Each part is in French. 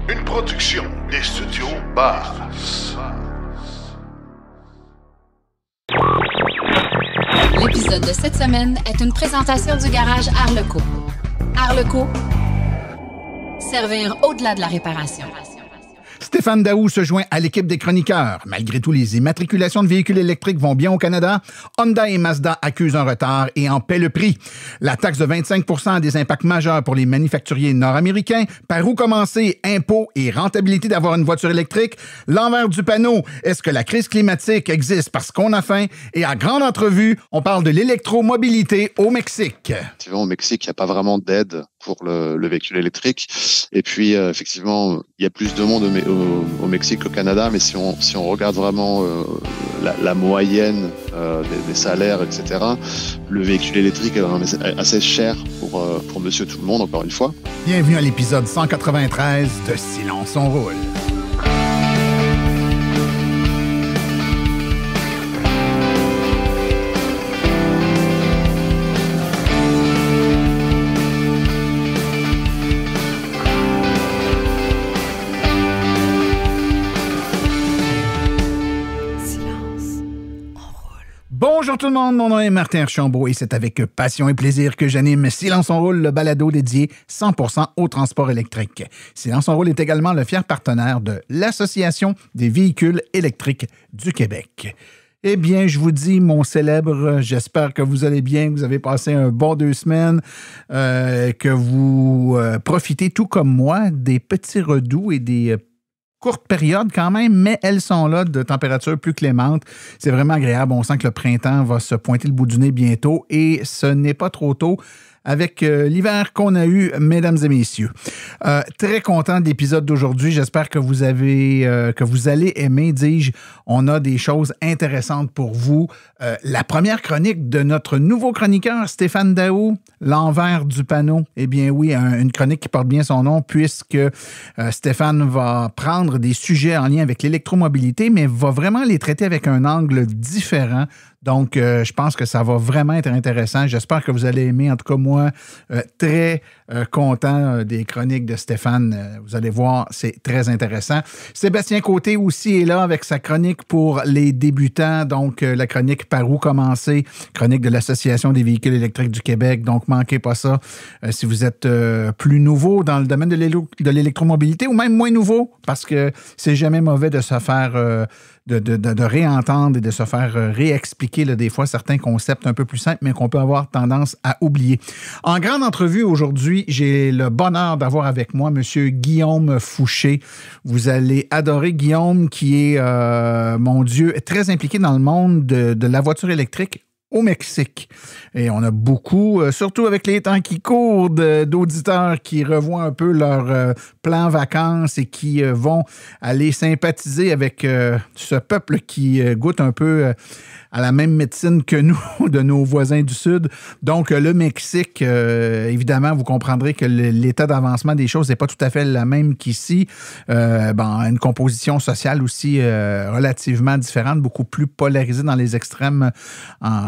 Une production des studios Bass. L'épisode de cette semaine est une présentation du garage Arleco. Arleco, servir au-delà de la réparation. Stéphane Daou se joint à l'équipe des chroniqueurs. Malgré tout, les immatriculations de véhicules électriques vont bien au Canada. Honda et Mazda accusent un retard et en paient le prix. La taxe de 25 % a des impacts majeurs pour les manufacturiers nord-américains. Par où commencer? Impôts et rentabilité d'avoir une voiture électrique? L'envers du panneau, est-ce que la crise climatique existe parce qu'on a faim? Et à grande entrevue, on parle de l'électromobilité au Mexique. Effectivement, au Mexique, il n'y a pas vraiment d'aide pour le véhicule électrique. Et puis, effectivement, il y a plus de monde au Mexique qu'au Canada, mais si on regarde vraiment la moyenne des salaires, etc., le véhicule électrique est assez cher pour monsieur tout le monde, encore une fois. Bienvenue à l'épisode 193 de Silence on roule. Bonjour tout le monde, mon nom est Martin Archambault et c'est avec passion et plaisir que j'anime Silence on roule, le balado dédié 100% au transport électrique. Silence on roule est également le fier partenaire de l'Association des véhicules électriques du Québec. Eh bien, je vous dis, mon célèbre, j'espère que vous allez bien, que vous avez passé un bon 2 semaines, que vous profitez tout comme moi des petits redoux et des courte période quand même, mais elles sont là de températures plus clémentes. C'est vraiment agréable. On sent que le printemps va se pointer le bout du nez bientôt et ce n'est pas trop tôt avec l'hiver qu'on a eu, mesdames et messieurs. Très content de l'épisode d'aujourd'hui. J'espère que vous allez aimer, dis-je. On a des choses intéressantes pour vous. La première chronique de notre nouveau chroniqueur, Stéphane Daou, l'envers du panneau. Eh bien oui, une chronique qui porte bien son nom puisque Stéphane va prendre des sujets en lien avec l'électromobilité, mais va vraiment les traiter avec un angle différent. Donc, je pense que ça va vraiment être intéressant. J'espère que vous allez aimer. En tout cas, moi, très content des chroniques de Stéphane. Vous allez voir, c'est très intéressant. Sébastien Côté aussi est là avec sa chronique pour les débutants. Donc, la chronique Par où commencer? Chronique de l'Association des véhicules électriques du Québec. Donc, manquez pas ça si vous êtes plus nouveau dans le domaine de l'électromobilité ou même moins nouveau parce que c'est jamais mauvais de se faire... De réentendre et de se faire réexpliquer là, des fois certains concepts un peu plus simples, mais qu'on peut avoir tendance à oublier. En grande entrevue aujourd'hui, j'ai le bonheur d'avoir avec moi M. Guillaume Fouché. Vous allez adorer Guillaume qui est, mon Dieu, très impliqué dans le monde de la voiture électrique au Mexique. Et on a beaucoup, surtout avec les temps qui courent, d'auditeurs qui revoient un peu leur plan vacances et qui vont aller sympathiser avec ce peuple qui goûte un peu à la même médecine que nous, de nos voisins du Sud. Donc, le Mexique, évidemment, vous comprendrez que l'état d'avancement des choses n'est pas tout à fait la même qu'ici. Une composition sociale aussi relativement différente, beaucoup plus polarisée dans les extrêmes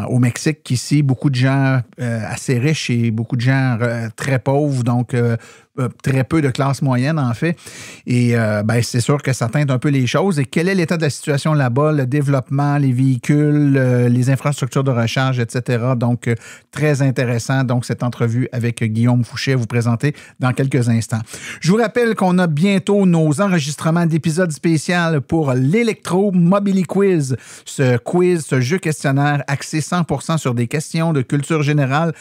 au Mexique qu'ici. Beaucoup de gens assez riches et beaucoup de gens très pauvres, donc très peu de classe moyenne, en fait. Et c'est sûr que ça teinte un peu les choses. Et quel est l'état de la situation là-bas? Le développement, les véhicules, les infrastructures de recharge, etc. Donc, très intéressant. Donc, cette entrevue avec Guillaume Fouché à vous présenter dans quelques instants. Je vous rappelle qu'on a bientôt nos enregistrements d'épisodes spéciaux pour l'Electro-Mobili Quiz. Ce jeu questionnaire axé 100% sur des questions de culture générale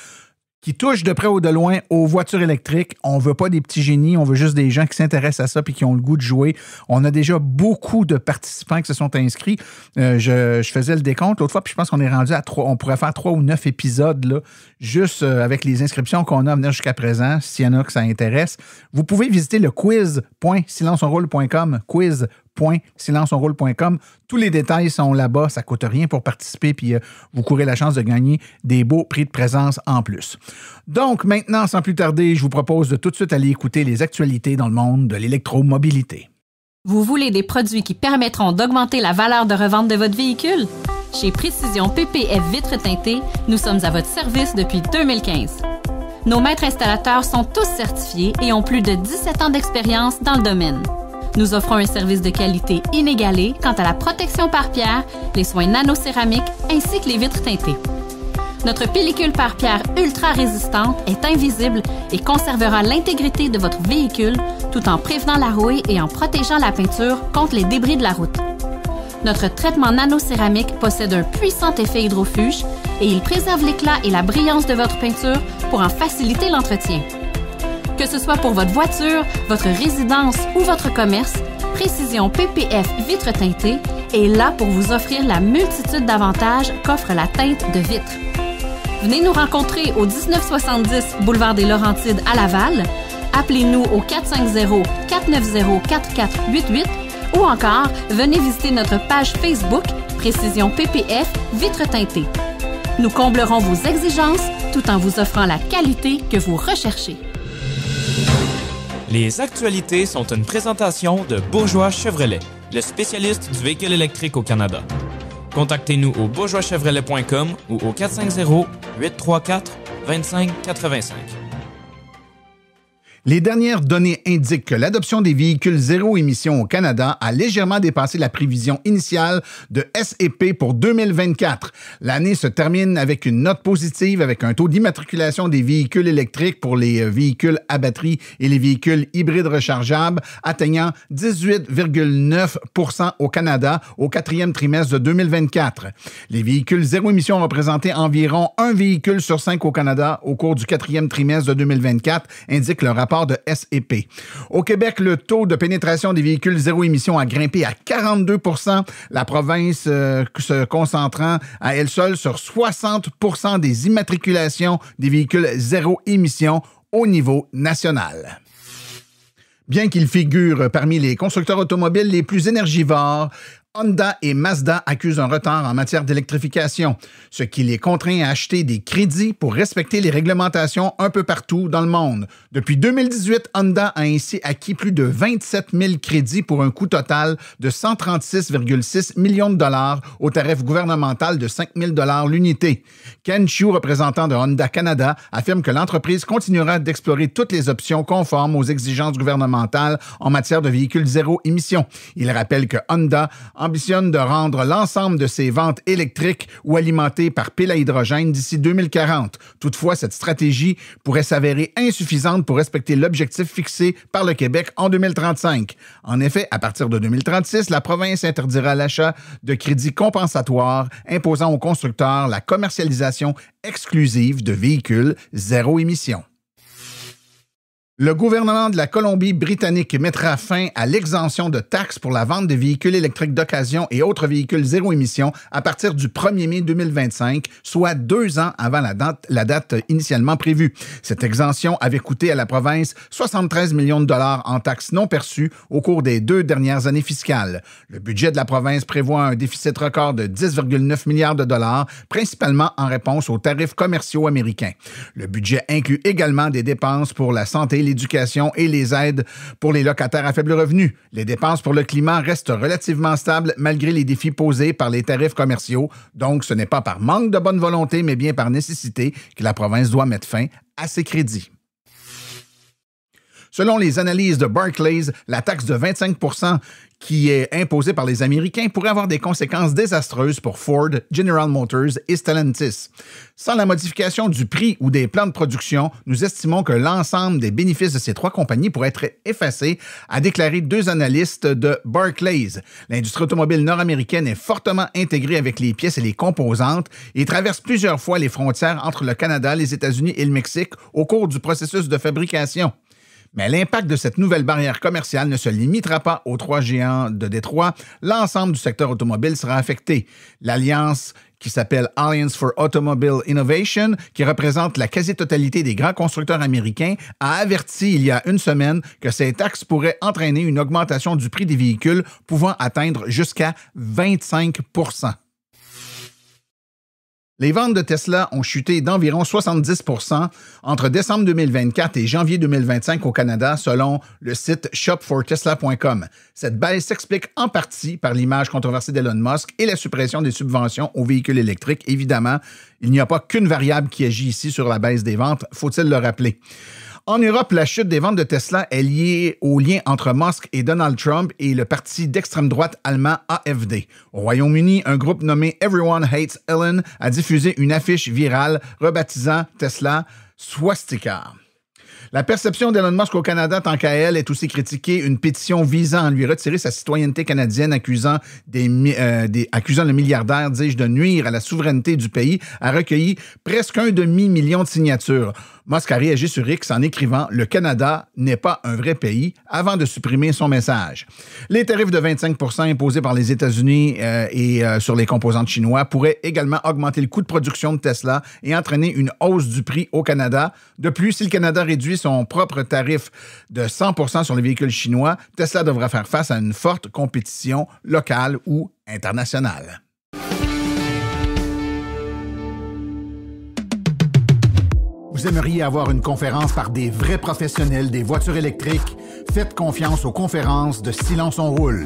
qui touchent de près ou de loin aux voitures électriques. On veut pas des petits génies, on veut juste des gens qui s'intéressent à ça et qui ont le goût de jouer. On a déjà beaucoup de participants qui se sont inscrits. Je faisais le décompte l'autre fois, puis je pense qu'on est rendu à 3. On pourrait faire 3 ou 9 épisodes, là, juste avec les inscriptions qu'on a à venir jusqu'à présent, s'il y en a que ça intéresse. Vous pouvez visiter le quiz.silenceonroule.com, quiz.silenceonroule.com. Tous les détails sont là-bas, ça ne coûte rien pour participer, puis vous courez la chance de gagner des beaux prix de présence en plus. Donc, maintenant, sans plus tarder, je vous propose de tout de suite aller écouter les actualités dans le monde de l'électromobilité. Vous voulez des produits qui permettront d'augmenter la valeur de revente de votre véhicule? Chez Précision PPF Vitres teintées, nous sommes à votre service depuis 2015. Nos maîtres installateurs sont tous certifiés et ont plus de 17 ans d'expérience dans le domaine. Nous offrons un service de qualité inégalé quant à la protection par pierre, les soins nanocéramiques ainsi que les vitres teintées. Notre pellicule par pierre ultra résistante est invisible et conservera l'intégrité de votre véhicule tout en prévenant la rouille et en protégeant la peinture contre les débris de la route. Notre traitement nanocéramique possède un puissant effet hydrofuge et il préserve l'éclat et la brillance de votre peinture pour en faciliter l'entretien. Que ce soit pour votre voiture, votre résidence ou votre commerce, Précision PPF Vitres teintées est là pour vous offrir la multitude d'avantages qu'offre la teinte de vitre. Venez nous rencontrer au 1970 Boulevard des Laurentides à Laval. Appelez-nous au 450-490-4488 ou encore venez visiter notre page Facebook Précision PPF Vitres teintées. Nous comblerons vos exigences tout en vous offrant la qualité que vous recherchez. Les actualités sont une présentation de Bourgeois Chevrolet, le spécialiste du véhicule électrique au Canada. Contactez-nous au bourgeoischevrolet.com ou au 450-834-2585. Les dernières données indiquent que l'adoption des véhicules zéro émission au Canada a légèrement dépassé la prévision initiale de SEP pour 2024. L'année se termine avec une note positive avec un taux d'immatriculation des véhicules électriques pour les véhicules à batterie et les véhicules hybrides rechargeables atteignant 18,9 % au Canada au quatrième trimestre de 2024. Les véhicules zéro émission représentaient environ un véhicule sur 5 au Canada au cours du quatrième trimestre de 2024, indique le rapport de SEP. Au Québec, le taux de pénétration des véhicules zéro émission a grimpé à 42 %, la province se concentrant à elle seule sur 60 % des immatriculations des véhicules zéro émission au niveau national. Bien qu'ils figurent parmi les constructeurs automobiles les plus énergivores, Honda et Mazda accusent un retard en matière d'électrification, ce qui les contraint à acheter des crédits pour respecter les réglementations un peu partout dans le monde. Depuis 2018, Honda a ainsi acquis plus de 27 000 crédits pour un coût total de 136,6 millions de dollars au tarif gouvernemental de 5 000 $ l'unité. Ken Chiu, représentant de Honda Canada, affirme que l'entreprise continuera d'explorer toutes les options conformes aux exigences gouvernementales en matière de véhicules zéro émission. Il rappelle que Honda ambitionne de rendre l'ensemble de ses ventes électriques ou alimentées par pile à hydrogène d'ici 2040. Toutefois, cette stratégie pourrait s'avérer insuffisante pour respecter l'objectif fixé par le Québec en 2035. En effet, à partir de 2036, la province interdira l'achat de crédits compensatoires, imposant aux constructeurs la commercialisation exclusive de véhicules zéro émission. Le gouvernement de la Colombie-Britannique mettra fin à l'exemption de taxes pour la vente de véhicules électriques d'occasion et autres véhicules zéro émission à partir du 1er mai 2025, soit 2 ans avant la date initialement prévue. Cette exemption avait coûté à la province 73 millions de dollars en taxes non perçues au cours des 2 dernières années fiscales. Le budget de la province prévoit un déficit record de 10,9 milliards de dollars, principalement en réponse aux tarifs commerciaux américains. Le budget inclut également des dépenses pour la santé, l'éducation et les aides pour les locataires à faible revenu. Les dépenses pour le climat restent relativement stables malgré les défis posés par les tarifs commerciaux. Donc, ce n'est pas par manque de bonne volonté, mais bien par nécessité que la province doit mettre fin à ses crédits. Selon les analyses de Barclays, la taxe de 25 % qui est imposée par les Américains pourrait avoir des conséquences désastreuses pour Ford, General Motors et Stellantis. Sans la modification du prix ou des plans de production, nous estimons que l'ensemble des bénéfices de ces 3 compagnies pourrait être effacé, a déclaré 2 analystes de Barclays. L'industrie automobile nord-américaine est fortement intégrée avec les pièces et les composantes et traverse plusieurs fois les frontières entre le Canada, les États-Unis et le Mexique au cours du processus de fabrication. Mais l'impact de cette nouvelle barrière commerciale ne se limitera pas aux 3 géants de Détroit. L'ensemble du secteur automobile sera affecté. L'alliance qui s'appelle Alliance for Automobile Innovation, qui représente la quasi-totalité des grands constructeurs américains, a averti il y a une semaine que ces taxes pourraient entraîner une augmentation du prix des véhicules pouvant atteindre jusqu'à 25 %. Les ventes de Tesla ont chuté d'environ 70% entre décembre 2024 et janvier 2025 au Canada, selon le site shopfortesla.com. Cette baisse s'explique en partie par l'image controversée d'Elon Musk et la suppression des subventions aux véhicules électriques. Évidemment, il n'y a pas qu'une variable qui agit ici sur la baisse des ventes, faut-il le rappeler. En Europe, la chute des ventes de Tesla est liée au lien entre Musk et Donald Trump et le parti d'extrême droite allemand AfD. Au Royaume-Uni, un groupe nommé Everyone Hates Elon a diffusé une affiche virale rebaptisant Tesla Swastika. La perception d'Elon Musk au Canada, tant qu'à elle, est aussi critiquée. Une pétition visant à lui retirer sa citoyenneté canadienne, accusant le milliardaire, de nuire à la souveraineté du pays, a recueilli presque 1 demi-million de signatures. Musk a réagi sur X en écrivant « Le Canada n'est pas un vrai pays » avant de supprimer son message. Les tarifs de 25% imposés par les États-Unis sur les composantes chinois pourraient également augmenter le coût de production de Tesla et entraîner une hausse du prix au Canada. De plus, si le Canada réduit son propre tarif de 100% sur les véhicules chinois, Tesla devra faire face à une forte compétition locale ou internationale. Vous aimeriez avoir une conférence par des vrais professionnels des voitures électriques? Faites confiance aux conférences de Silence on Roule.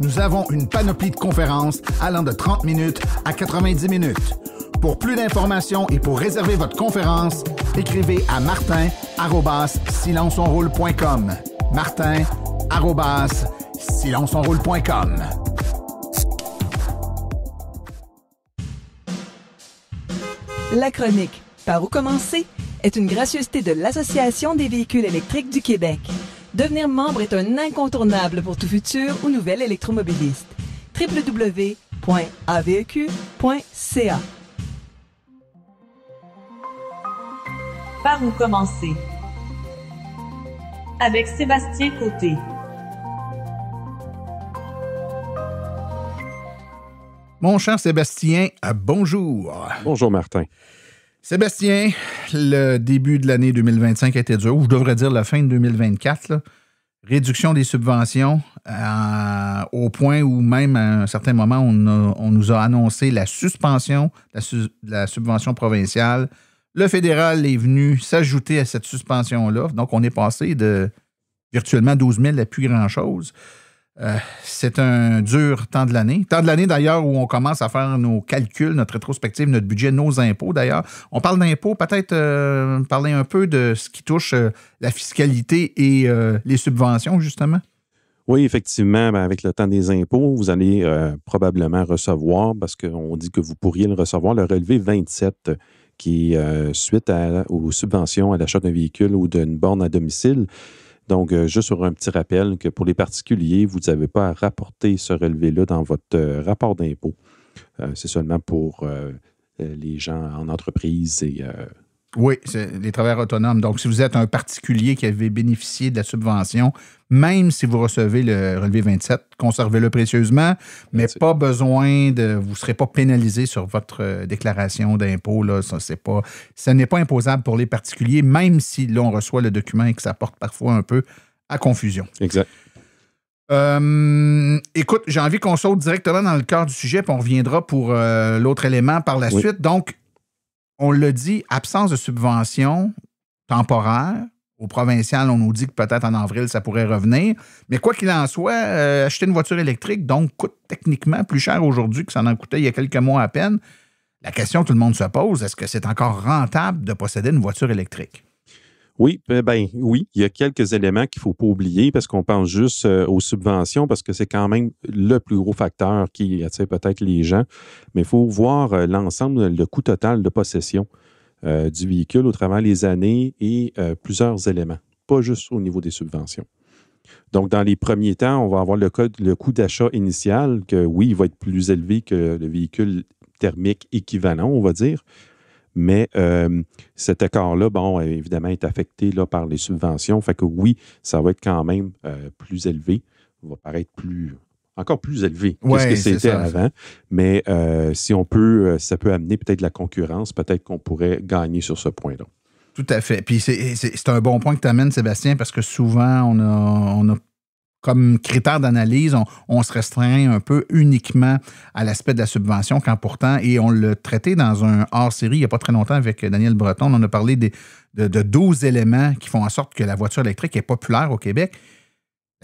Nous avons une panoplie de conférences allant de 30 minutes à 90 minutes. Pour plus d'informations et pour réserver votre conférence, écrivez à martin@silenceonroule.com. martin@silenceonroule.com. La chronique « Par où commencer ?» est une gracieuseté de l'Association des véhicules électriques du Québec. Devenir membre est un incontournable pour tout futur ou nouvel électromobiliste. www.aveq.ca. Par où commencer? Avec Sébastien Côté. Mon cher Sébastien, bonjour. Bonjour Martin. Sébastien, le début de l'année 2025 a été dur, ou je devrais dire la fin de 2024. Là. Réduction des subventions au point où même à un certain moment, on nous a annoncé la suspension de la subvention provinciale. Le fédéral est venu s'ajouter à cette suspension-là. Donc, on est passé de virtuellement 12 000 à plus grand-chose. C'est un dur temps de l'année. Temps de l'année, d'ailleurs, où on commence à faire nos calculs, notre rétrospective, notre budget, nos impôts, d'ailleurs. On parle d'impôts, peut-être parler un peu de ce qui touche la fiscalité et les subventions, justement. Oui, effectivement, avec le temps des impôts, vous allez probablement recevoir, parce qu'on dit que vous pourriez le recevoir, le relevé 27 qui est suite aux subventions à l'achat d'un véhicule ou d'une borne à domicile. Donc, juste sur un petit rappel que pour les particuliers, vous n'avez pas à rapporter ce relevé-là dans votre rapport d'impôt. C'est seulement pour les gens en entreprise et... Oui, c'est les travailleurs autonomes. Donc, si vous êtes un particulier qui avait bénéficié de la subvention, même si vous recevez le relevé 27, conservez-le précieusement, mais pas besoin de... Vous ne serez pas pénalisé sur votre déclaration d'impôt. Là, ce n'est pas imposable pour les particuliers, même si là, on reçoit le document et que ça porte parfois un peu à confusion. Exact. Écoute, j'ai envie qu'on saute directement dans le cœur du sujet, puis on reviendra pour l'autre élément par la suite. Donc, on l'a dit, absence de subvention temporaire. Au provincial, on nous dit que peut-être en avril, ça pourrait revenir. Mais quoi qu'il en soit, acheter une voiture électrique, donc, coûte techniquement plus cher aujourd'hui que ça en coûtait il y a quelques mois à peine. La question que tout le monde se pose, est-ce que c'est encore rentable de posséder une voiture électrique? Oui, oui, il y a quelques éléments qu'il ne faut pas oublier parce qu'on pense juste aux subventions parce que c'est quand même le plus gros facteur qui attire peut-être les gens. Mais il faut voir l'ensemble, le coût total de possession du véhicule au travers des années et plusieurs éléments, pas juste au niveau des subventions. Donc, dans les premiers temps, on va avoir le coût d'achat initial que, oui, il va être plus élevé que le véhicule thermique équivalent, on va dire. Mais cet écart-là, évidemment, est affecté là, par les subventions. Fait que oui, ça va être quand même plus élevé. Ça va paraître encore plus élevé que ce que c'était avant. Mais si on peut, ça peut amener peut-être la concurrence. Peut-être qu'on pourrait gagner sur ce point-là. Tout à fait. Puis c'est un bon point que tu amènes, Sébastien, parce que souvent, on a comme critère d'analyse, on se restreint un peu uniquement à l'aspect de la subvention, quand pourtant, et on l'a traité dans un hors-série il n'y a pas très longtemps avec Daniel Breton, on en a parlé de 12 éléments qui font en sorte que la voiture électrique est populaire au Québec.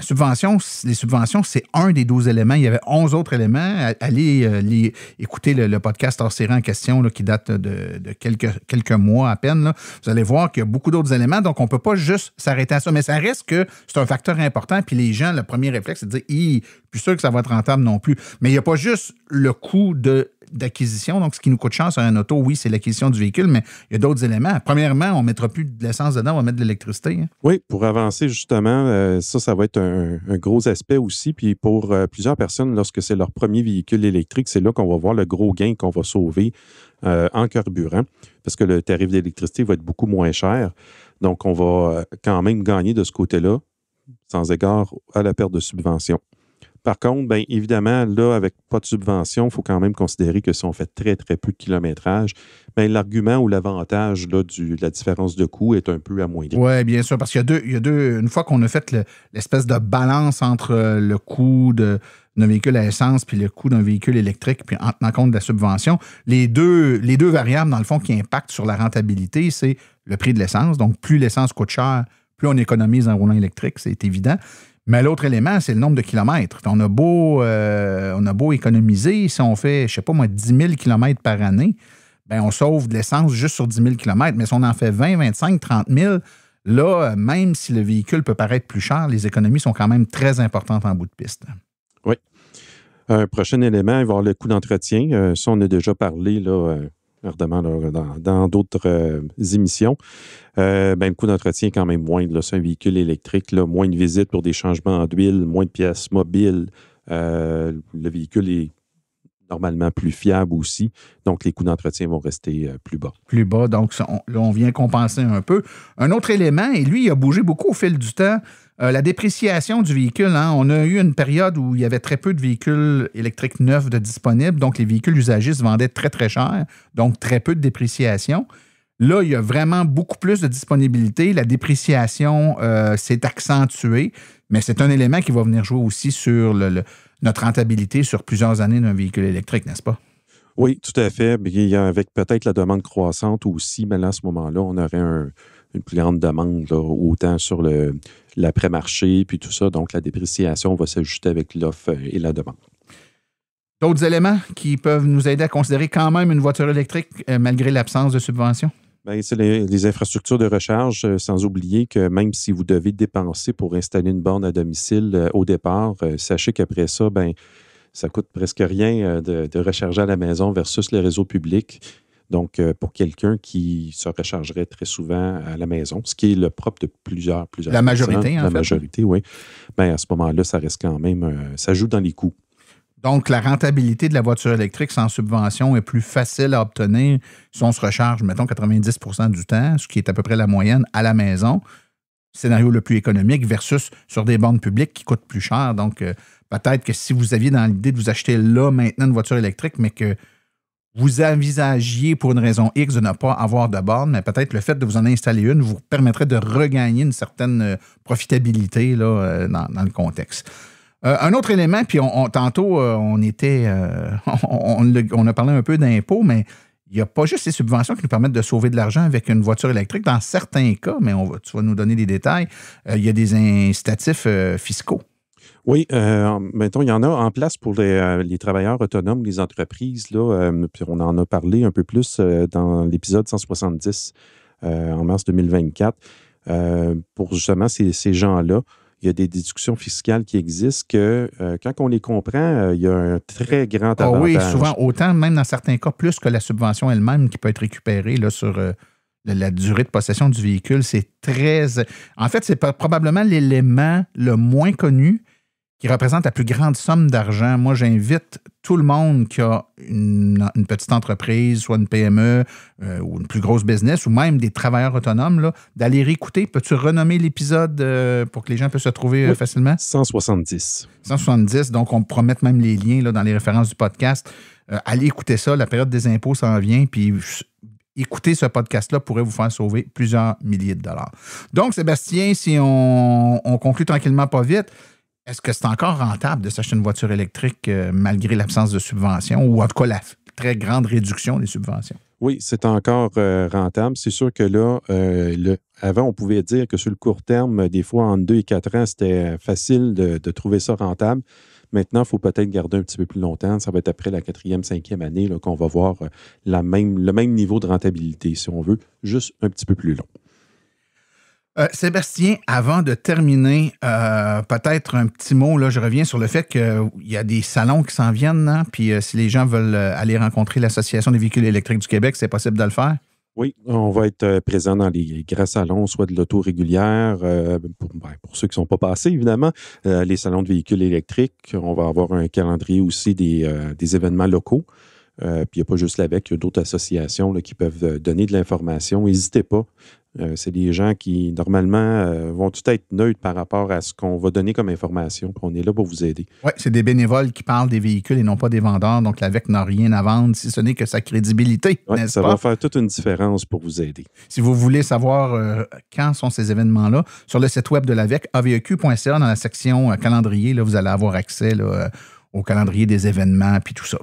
Les subventions, c'est un des 12 éléments. Il y avait 11 autres éléments. Allez écouter le podcast hors-série en question là, qui date de quelques mois à peine. Là. Vous allez voir qu'il y a beaucoup d'autres éléments, donc on ne peut pas juste s'arrêter à ça. Mais ça reste que c'est un facteur important. Puis les gens, le premier réflexe, c'est de dire « plus sûr que ça va être rentable non plus ». Mais il n'y a pas juste le coût d'acquisition. Donc, ce qui nous coûte cher sur un auto, oui, c'est l'acquisition du véhicule, mais il y a d'autres éléments. Premièrement, on ne mettra plus de l'essence dedans, on va mettre de l'électricité. Hein. Oui, pour avancer justement, ça va être un gros aspect aussi. Puis pour plusieurs personnes, lorsque c'est leur premier véhicule électrique, c'est là qu'on va voir le gros gain qu'on va sauver en carburant, parce que le tarif d'électricité va être beaucoup moins cher. Donc, on va quand même gagner de ce côté-là, sans égard à la perte de subvention. Par contre, bien évidemment, là, avec pas de subvention, il faut quand même considérer que si on fait très, très peu de kilométrage, bien, l'argument ou l'avantage là, de la différence de coût est un peu amoindri. Oui, bien sûr, parce qu'il y a deux une fois qu'on a fait l'espèce de balance entre le coût d'un véhicule à essence puis le coût d'un véhicule électrique, puis en tenant compte de la subvention, les deux variables, dans le fond, qui impactent sur la rentabilité, c'est le prix de l'essence. Donc, plus l'essence coûte cher, plus on économise en roulant électrique, c'est évident. Mais l'autre élément, c'est le nombre de kilomètres. On a beau économiser, si on fait, je ne sais pas moi, 10 000 kilomètres par année, bien, on sauve de l'essence juste sur 10 000 kilomètres. Mais si on en fait 20, 25, 30 000, là, même si le véhicule peut paraître plus cher, les économies sont quand même très importantes en bout de piste. Oui. Un prochain élément, il va y avoir le coût d'entretien. Ça, on a déjà parlé là, ardemment là, dans d'autres émissions. Le coût d'entretien est quand même moindre. C'est un véhicule électrique, là, moins de visites pour des changements d'huile, moins de pièces mobiles. Le véhicule est normalement plus fiable aussi. Donc, les coûts d'entretien vont rester plus bas. Plus bas. Donc, là, on vient compenser un peu. Un autre élément, et lui, il a bougé beaucoup au fil du temps, la dépréciation du véhicule. Hein. On a eu une période où il y avait très peu de véhicules électriques neufs de disponibles. Donc, les véhicules usagés se vendaient très, très cher. Donc, très peu de dépréciation. Là, il y a vraiment beaucoup plus de disponibilité. La dépréciation s'est accentuée, mais c'est un élément qui va venir jouer aussi sur notre rentabilité sur plusieurs années d'un véhicule électrique, n'est-ce pas? Oui, tout à fait. Avec peut-être la demande croissante aussi, mais là, à ce moment-là, on aurait une plus grande demande, là, autant sur l'après-marché puis tout ça. Donc, la dépréciation va s'ajuster avec l'offre et la demande. D'autres éléments qui peuvent nous aider à considérer quand même une voiture électrique malgré l'absence de subvention? Bien, c'est les infrastructures de recharge, sans oublier que même si vous devez dépenser pour installer une borne à domicile au départ, sachez qu'après ça, bien, ça coûte presque rien de recharger à la maison versus le réseau public. Donc, pour quelqu'un qui se rechargerait très souvent à la maison, ce qui est le propre de plusieurs la majorité, personnes, en fait. La majorité, oui. Bien, à ce moment-là, ça reste quand même, ça joue dans les coûts. Donc, la rentabilité de la voiture électrique sans subvention est plus facile à obtenir si on se recharge, mettons, 90 % du temps, ce qui est à peu près la moyenne, à la maison. Scénario le plus économique versus sur des bornes publiques qui coûtent plus cher. Donc, peut-être que si vous aviez dans l'idée de vous acheter là, maintenant, une voiture électrique, mais que vous envisagiez pour une raison X de ne pas avoir de borne, mais peut-être le fait de vous en installer une vous permettrait de regagner une certaine profitabilité là, dans le contexte. Un autre élément, puis tantôt, on a parlé un peu d'impôts, mais il n'y a pas juste ces subventions qui nous permettent de sauver de l'argent avec une voiture électrique. Dans certains cas, mais tu vas nous donner des détails, il y a des incitatifs fiscaux. Oui, mettons, il y en a en place pour les travailleurs autonomes, les entreprises. Là, puis on en a parlé un peu plus dans l'épisode 170 en mars 2024. Pour justement ces gens-là, il y a des déductions fiscales qui existent que quand on les comprend, il y a un très grand avantage. Oui, souvent, autant, même dans certains cas, plus que la subvention elle-même qui peut être récupérée là, sur la durée de possession du véhicule. C'est très... En fait, c'est probablement l'élément le moins connu qui représente la plus grande somme d'argent. Moi, j'invite tout le monde qui a une petite entreprise, soit une PME ou une plus grosse business, ou même des travailleurs autonomes, là, d'aller réécouter. Peux-tu renommer l'épisode pour que les gens puissent se trouver facilement? 170. 170, donc on pourra mettre même les liens là, dans les références du podcast. Allez écouter ça, la période des impôts s'en vient, puis écouter ce podcast-là pourrait vous faire sauver plusieurs milliers de dollars. Donc, Sébastien, si on conclut tranquillement pas vite, Est-ce que c'est encore rentable de s'acheter une voiture électrique malgré l'absence de subventions ou en tout cas la très grande réduction des subventions? Oui, c'est encore rentable. C'est sûr que là, avant, on pouvait dire que sur le court terme, des fois, entre 2 et 4 ans, c'était facile de trouver ça rentable. Maintenant, il faut peut-être garder un petit peu plus longtemps. Ça va être après la 4e, 5e année là, qu'on va voir le même niveau de rentabilité, si on veut, juste un petit peu plus long. Sébastien, avant de terminer, peut-être un petit mot, là, je reviens sur le fait qu'il y a des salons qui s'en viennent, hein, puis si les gens veulent aller rencontrer l'Association des véhicules électriques du Québec, c'est possible de le faire? Oui, on va être présent dans les grands salons, soit de l'auto régulière, pour ceux qui ne sont pas passés, évidemment, les salons de véhicules électriques. On va avoir un calendrier aussi des événements locaux. Puis il n'y a pas juste l'AVEC, il y a d'autres associations là, qui peuvent donner de l'information. N'hésitez pas. C'est des gens qui, normalement, vont tout être neutres par rapport à ce qu'on va donner comme information. Puis on est là pour vous aider. Oui, c'est des bénévoles qui parlent des véhicules et non pas des vendeurs. Donc, l'AVEC n'a rien à vendre, si ce n'est que sa crédibilité, n'est-ce ça pas? va faire toute une différence pour vous aider. Si vous voulez savoir quand sont ces événements-là, sur le site web de l'AVEC, aveq.ca, dans la section calendrier, là, vous allez avoir accès là, au calendrier des événements puis tout ça.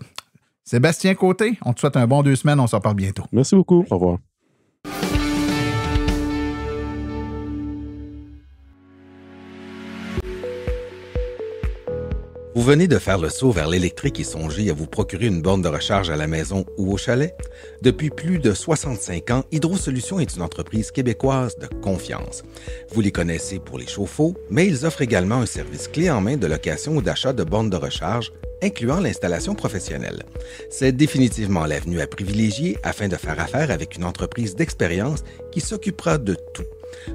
Sébastien Côté, on te souhaite un bon 2 semaines. On se reparle bientôt. Merci beaucoup. Au revoir. Vous venez de faire le saut vers l'électrique et songez à vous procurer une borne de recharge à la maison ou au chalet? Depuis plus de 65 ans, Hydrosolutions est une entreprise québécoise de confiance. Vous les connaissez pour les chauffe-eau, mais ils offrent également un service clé en main de location ou d'achat de bornes de recharge, incluant l'installation professionnelle. C'est définitivement l'avenue à privilégier afin de faire affaire avec une entreprise d'expérience qui s'occupera de tout.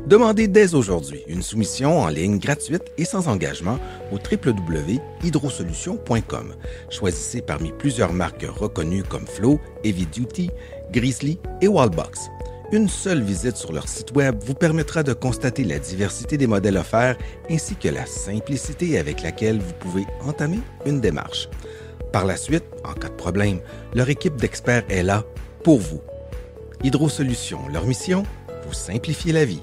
Demandez dès aujourd'hui une soumission en ligne gratuite et sans engagement au www.hydrosolutions.com. Choisissez parmi plusieurs marques reconnues comme Flow, Heavy Duty, Grizzly et Wallbox. Une seule visite sur leur site web vous permettra de constater la diversité des modèles offerts ainsi que la simplicité avec laquelle vous pouvez entamer une démarche. Par la suite, en cas de problème, leur équipe d'experts est là pour vous. Hydrosolutions, leur mission, vous simplifier la vie.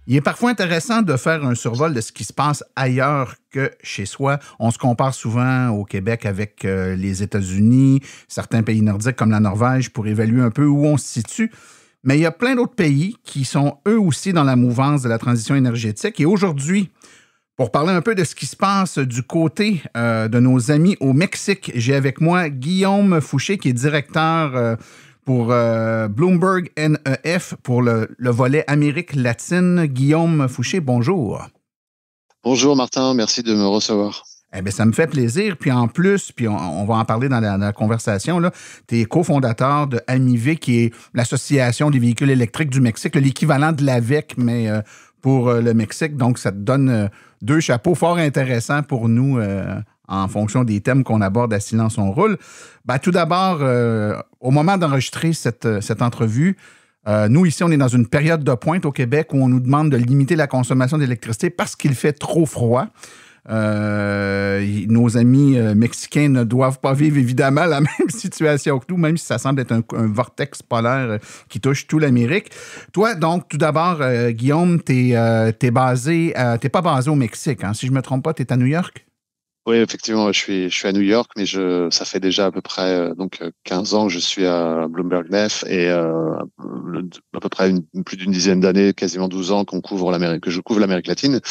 Il est parfois intéressant de faire un survol de ce qui se passe ailleurs que chez soi. On se compare souvent au Québec avec les États-Unis, certains pays nordiques comme la Norvège pour évaluer un peu où on se situe. Mais il y a plein d'autres pays qui sont eux aussi dans la mouvance de la transition énergétique. Et aujourd'hui, pour parler un peu de ce qui se passe du côté de nos amis au Mexique, j'ai avec moi Guillaume Fouché qui est directeur pour Bloomberg NEF pour le volet Amérique latine. Guillaume Fouché, bonjour. Bonjour Martin, merci de me recevoir. Eh bien, ça me fait plaisir. Puis en plus, puis on va en parler dans la conversation, tu es cofondateur de AMIV, qui est l'Association des véhicules électriques du Mexique, l'équivalent de l'AVEC, mais pour le Mexique. Donc, ça te donne 2 chapeaux fort intéressants pour nous en fonction des thèmes qu'on aborde à Silence on roule. Ben, tout d'abord, au moment d'enregistrer cette entrevue, nous, ici, on est dans une période de pointe au Québec où on nous demande de limiter la consommation d'électricité parce qu'il fait trop froid. Nos amis mexicains ne doivent pas vivre évidemment la même situation que nous, même si ça semble être un vortex polaire qui touche toute l'Amérique. Toi, donc, tout d'abord, Guillaume, t'es pas basé au Mexique, hein? Si je me trompe pas, t'es à New York? Oui, effectivement, je suis à New York, mais ça fait déjà à peu près 15 ans que je suis à Bloomberg NEF et à peu près plus d'une dizaine d'années, quasiment 12 ans que je couvre l'Amérique latine.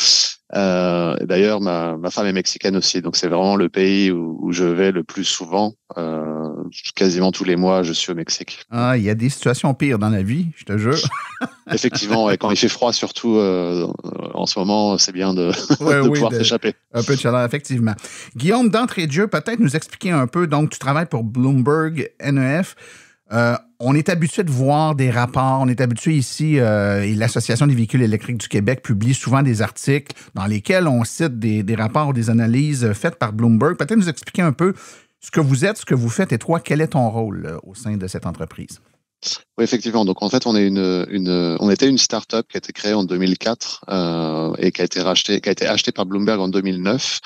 Et d'ailleurs, ma femme est mexicaine aussi, donc c'est vraiment le pays où je vais le plus souvent. Quasiment tous les mois, je suis au Mexique. Ah, il y a des situations pires dans la vie, je te jure. Effectivement, et quand il fait froid, surtout en ce moment, c'est bien de pouvoir s'échapper. Un peu de chaleur, effectivement. Guillaume, d'entrée de jeu, peut-être nous expliquer un peu. Donc, tu travailles pour Bloomberg NEF. On est habitué de voir des rapports. On est habitué ici, et l'Association des véhicules électriques du Québec publie souvent des articles dans lesquels on cite des rapports ou des analyses faites par Bloomberg. Peut-être nous expliquer un peu ce que vous êtes, ce que vous faites et toi, quel est ton rôle au sein de cette entreprise? Oui, effectivement. Donc, en fait, on était une start-up qui a été créée en 2004 et qui a été achetée par Bloomberg en 2009.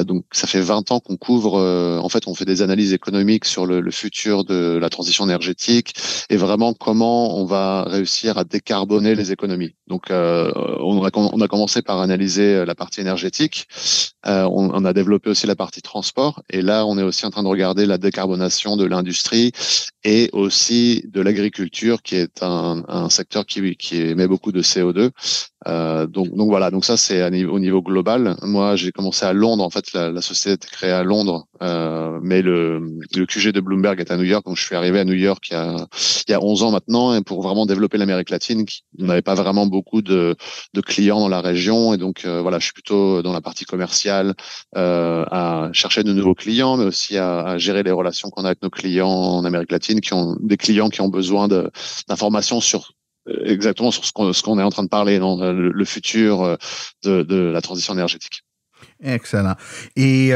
Donc, ça fait 20 ans qu'on couvre. En fait, on fait des analyses économiques sur le futur de la transition énergétique et vraiment comment on va réussir à décarboner les économies. Donc, on a commencé par analyser la partie énergétique. On a développé aussi la partie transport. Et là, on est aussi en train de regarder la décarbonation de l'industrie et aussi de l'agriculture, qui est un secteur qui émet beaucoup de CO2. Donc voilà, donc ça c'est au niveau global. Moi, j'ai commencé à Londres. En fait, la société a été créée à Londres, mais le QG de Bloomberg est à New York. Donc je suis arrivé à New York il y a 11 ans maintenant, et pour vraiment développer l'Amérique latine, on n'avait pas vraiment beaucoup de clients dans la région, et donc voilà, je suis plutôt dans la partie commerciale, à chercher de nouveaux clients, mais aussi à gérer les relations qu'on a avec nos clients en Amérique latine, qui ont des clients qui ont besoin d'informations sur exactement sur ce qu'on est en train de parler, non, le futur de la transition énergétique. Excellent. Et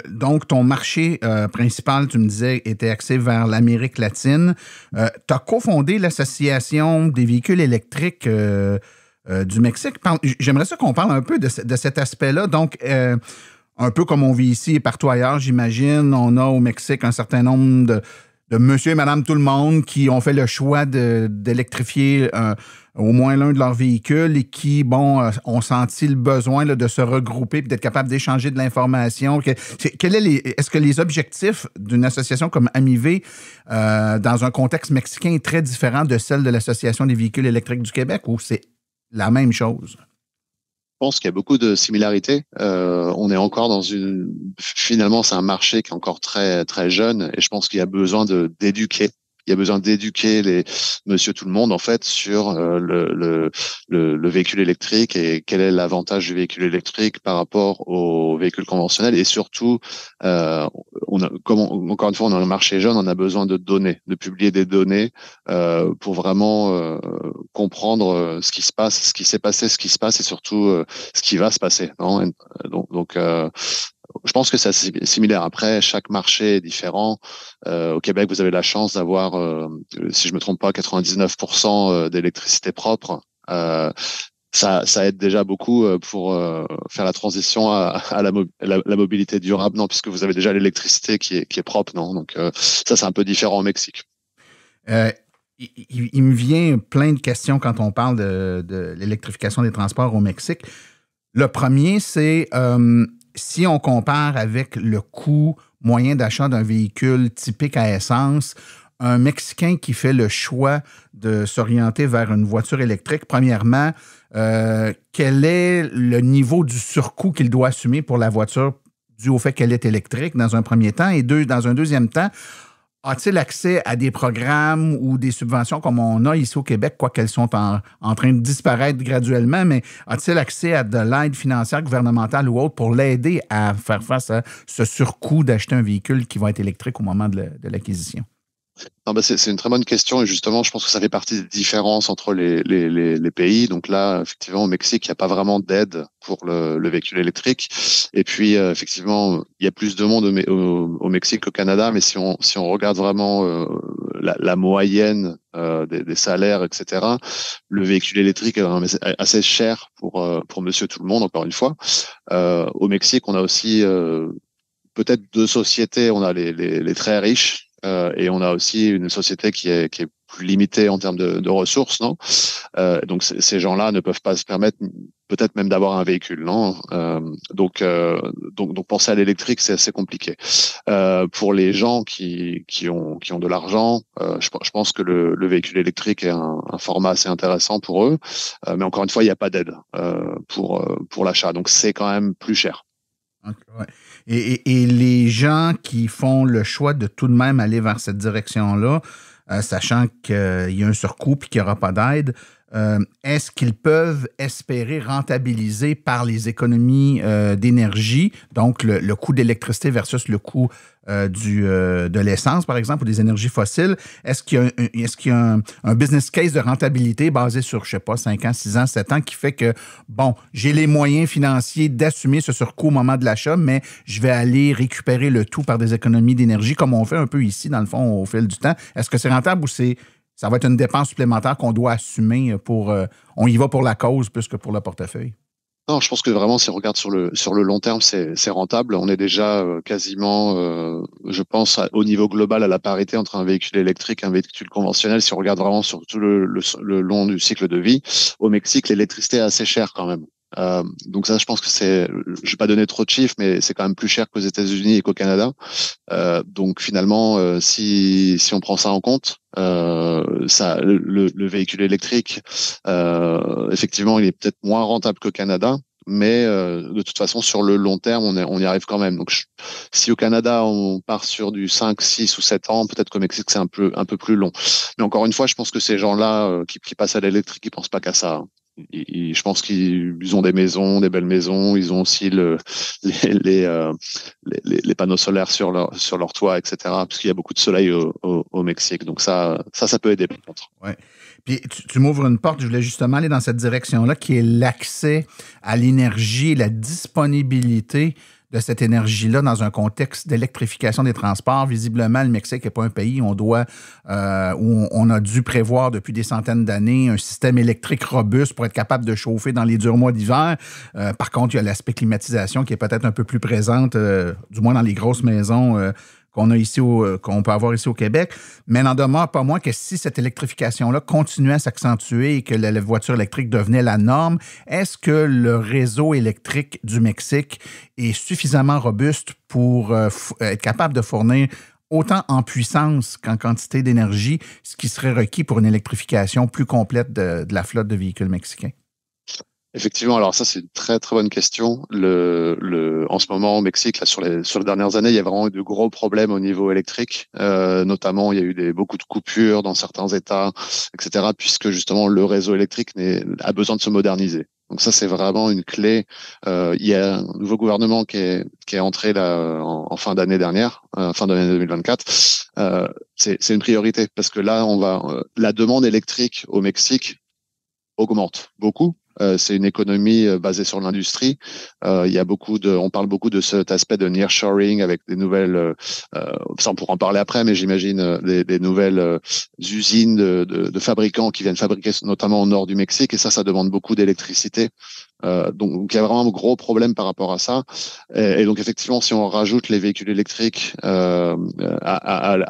donc, ton marché principal, tu me disais, était axé vers l'Amérique latine. Tu as cofondé l'Association des véhicules électriques du Mexique. J'aimerais ça qu'on parle un peu de cet aspect-là. Donc, un peu comme on vit ici et partout ailleurs, j'imagine, on a au Mexique un certain nombre de monsieur et madame tout le monde qui ont fait le choix d'électrifier au moins l'un de leurs véhicules et qui, ont senti le besoin là, de se regrouper et d'être capable d'échanger de l'information. Est-ce que les objectifs d'une association comme AMIV, dans un contexte mexicain, est très différent de celle de l'Association des véhicules électriques du Québec, ou c'est la même chose? Je pense qu'il y a beaucoup de similarités. On est encore finalement, c'est un marché qui est encore très très jeune, et je pense qu'il y a besoin d'éduquer. Il y a besoin d'éduquer monsieur tout le monde, en fait, sur le véhicule électrique et quel est l'avantage du véhicule électrique par rapport au véhicule conventionnel. Et surtout, encore une fois, on a un marché jeune, on a besoin de données, de publier des données pour vraiment comprendre ce qui se passe, ce qui s'est passé, ce qui se passe, et surtout ce qui va se passer. Non, donc je pense que c'est assez similaire. Après, chaque marché est différent. Au Québec, vous avez la chance d'avoir, si je me trompe pas, 99% d'électricité propre. Ça aide déjà beaucoup pour faire la transition à la mobilité durable, non, puisque vous avez déjà l'électricité qui est propre, non. Donc ça, c'est un peu différent au Mexique. Il me vient plein de questions quand on parle de l'électrification des transports au Mexique. Le premier, c'est si on compare avec le coût moyen d'achat d'un véhicule typique à essence, un Mexicain qui fait le choix de s'orienter vers une voiture électrique, premièrement, quel est le niveau du surcoût qu'il doit assumer pour la voiture dû au fait qu'elle est électrique dans un premier temps? Et dans un deuxième temps, a-t-il accès à des programmes ou des subventions comme on a ici au Québec, quoiqu'elles sont en train de disparaître graduellement, mais a-t-il accès à de l'aide financière gouvernementale ou autre pour l'aider à faire face à ce surcoût d'acheter un véhicule qui va être électrique au moment de l'acquisition? Non, c'est une très bonne question, et justement, je pense que ça fait partie des différences entre les pays. Donc là, effectivement, au Mexique, il n'y a pas vraiment d'aide pour le véhicule électrique. Et puis, effectivement, il y a plus de monde au Mexique qu'au Canada, mais si on regarde vraiment la moyenne des salaires, etc., le véhicule électrique est assez cher pour monsieur tout le monde, encore une fois. Au Mexique, on a aussi peut-être deux sociétés. On a les très riches, et on a aussi une société qui est plus limitée en termes de ressources, non. Donc ces gens-là ne peuvent pas se permettre peut-être même d'avoir un véhicule, non. Donc penser à l'électrique, c'est assez compliqué. Pour les gens qui ont de l'argent, je pense que le véhicule électrique est un format assez intéressant pour eux, mais encore une fois, il n'y a pas d'aide pour l'achat, donc c'est quand même plus cher. Ouais. Et les gens qui font le choix de tout de même aller vers cette direction-là, sachant qu'il y a un surcoût et qu'il n'y aura pas d'aide, est-ce qu'ils peuvent espérer rentabiliser par les économies d'énergie, donc le coût d'électricité versus le coût de l'essence, par exemple, ou des énergies fossiles? Est-ce qu'il y a un business case de rentabilité basé sur, je ne sais pas, 5 ans, 6 ans, 7 ans, qui fait que, bon, j'ai les moyens financiers d'assumer ce surcoût au moment de l'achat, mais je vais aller récupérer le tout par des économies d'énergie, comme on fait un peu ici, dans le fond, au fil du temps. Est-ce que c'est rentable ou ça va être une dépense supplémentaire qu'on doit assumer on y va pour la cause plus que pour le portefeuille? Non, je pense que vraiment, si on regarde sur le long terme, c'est rentable. On est déjà quasiment, je pense, au niveau global à la parité entre un véhicule électrique et un véhicule conventionnel. Si on regarde vraiment sur tout le long du cycle de vie, au Mexique, l'électricité est assez chère quand même. Donc ça, je pense que je vais pas donner trop de chiffres, mais c'est quand même plus cher qu'aux États-Unis et qu'au Canada. Donc finalement, si on prend ça en compte, le véhicule électrique, effectivement, il est peut-être moins rentable qu'au Canada, mais de toute façon, sur le long terme, on y arrive quand même. Donc si au Canada, on part sur du 5, 6 ou 7 ans, peut-être qu'au Mexique, c'est un peu plus long. Mais encore une fois, je pense que ces gens-là qui passent à l'électrique, ils pensent pas qu'à ça. Je pense qu'ils ont des maisons, des belles maisons. Ils ont aussi les panneaux solaires sur leur toit, etc. Parce qu'il y a beaucoup de soleil au Mexique. Donc ça peut aider par contre. Ouais. Puis tu m'ouvres une porte. Je voulais justement aller dans cette direction-là, qui est l'accès à l'énergie, la disponibilité de cette énergie-là dans un contexte d'électrification des transports. Visiblement, le Mexique n'est pas un pays où on a dû prévoir depuis des centaines d'années un système électrique robuste pour être capable de chauffer dans les durs mois d'hiver. Par contre, il y a l'aspect climatisation qui est peut-être un peu plus présente, du moins dans les grosses maisons qu'on peut avoir ici au Québec. Mais n'en demeure pas moins que si cette électrification-là continuait à s'accentuer et que la voiture électrique devenait la norme, est-ce que le réseau électrique du Mexique est suffisamment robuste pour être capable de fournir autant en puissance qu'en quantité d'énergie, ce qui serait requis pour une électrification plus complète de la flotte de véhicules mexicains? Effectivement, alors ça c'est une très très bonne question. En ce moment au Mexique, là, sur les dernières années, il y a vraiment eu de gros problèmes au niveau électrique. Notamment, il y a eu beaucoup de coupures dans certains États, etc. Puisque justement le réseau électrique a besoin de se moderniser. Donc ça c'est vraiment une clé. Il y a un nouveau gouvernement qui est entré là en fin d'année dernière, fin d'année 2024. C'est une priorité parce que là la demande électrique au Mexique augmente beaucoup. C'est une économie basée sur l'industrie. Il y a on parle beaucoup de cet aspect de nearshoring avec des nouvelles, ça on pourra en parler après, mais j'imagine des nouvelles usines de fabricants qui viennent fabriquer notamment au nord du Mexique, et ça demande beaucoup d'électricité. Donc il y a vraiment un gros problème par rapport à ça. Et donc effectivement, si on rajoute les véhicules électriques à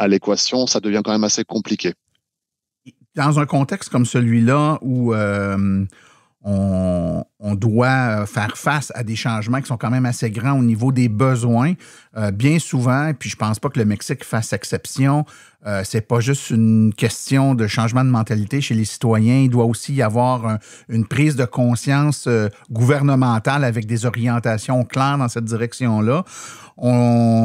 l'équation, ça devient quand même assez compliqué. Dans un contexte comme celui-là où on doit faire face à des changements qui sont quand même assez grands au niveau des besoins. Bien souvent, et puis je pense pas que le Mexique fasse exception, c'est pas juste une question de changement de mentalité chez les citoyens. Il doit aussi y avoir une prise de conscience gouvernementale avec des orientations claires dans cette direction-là.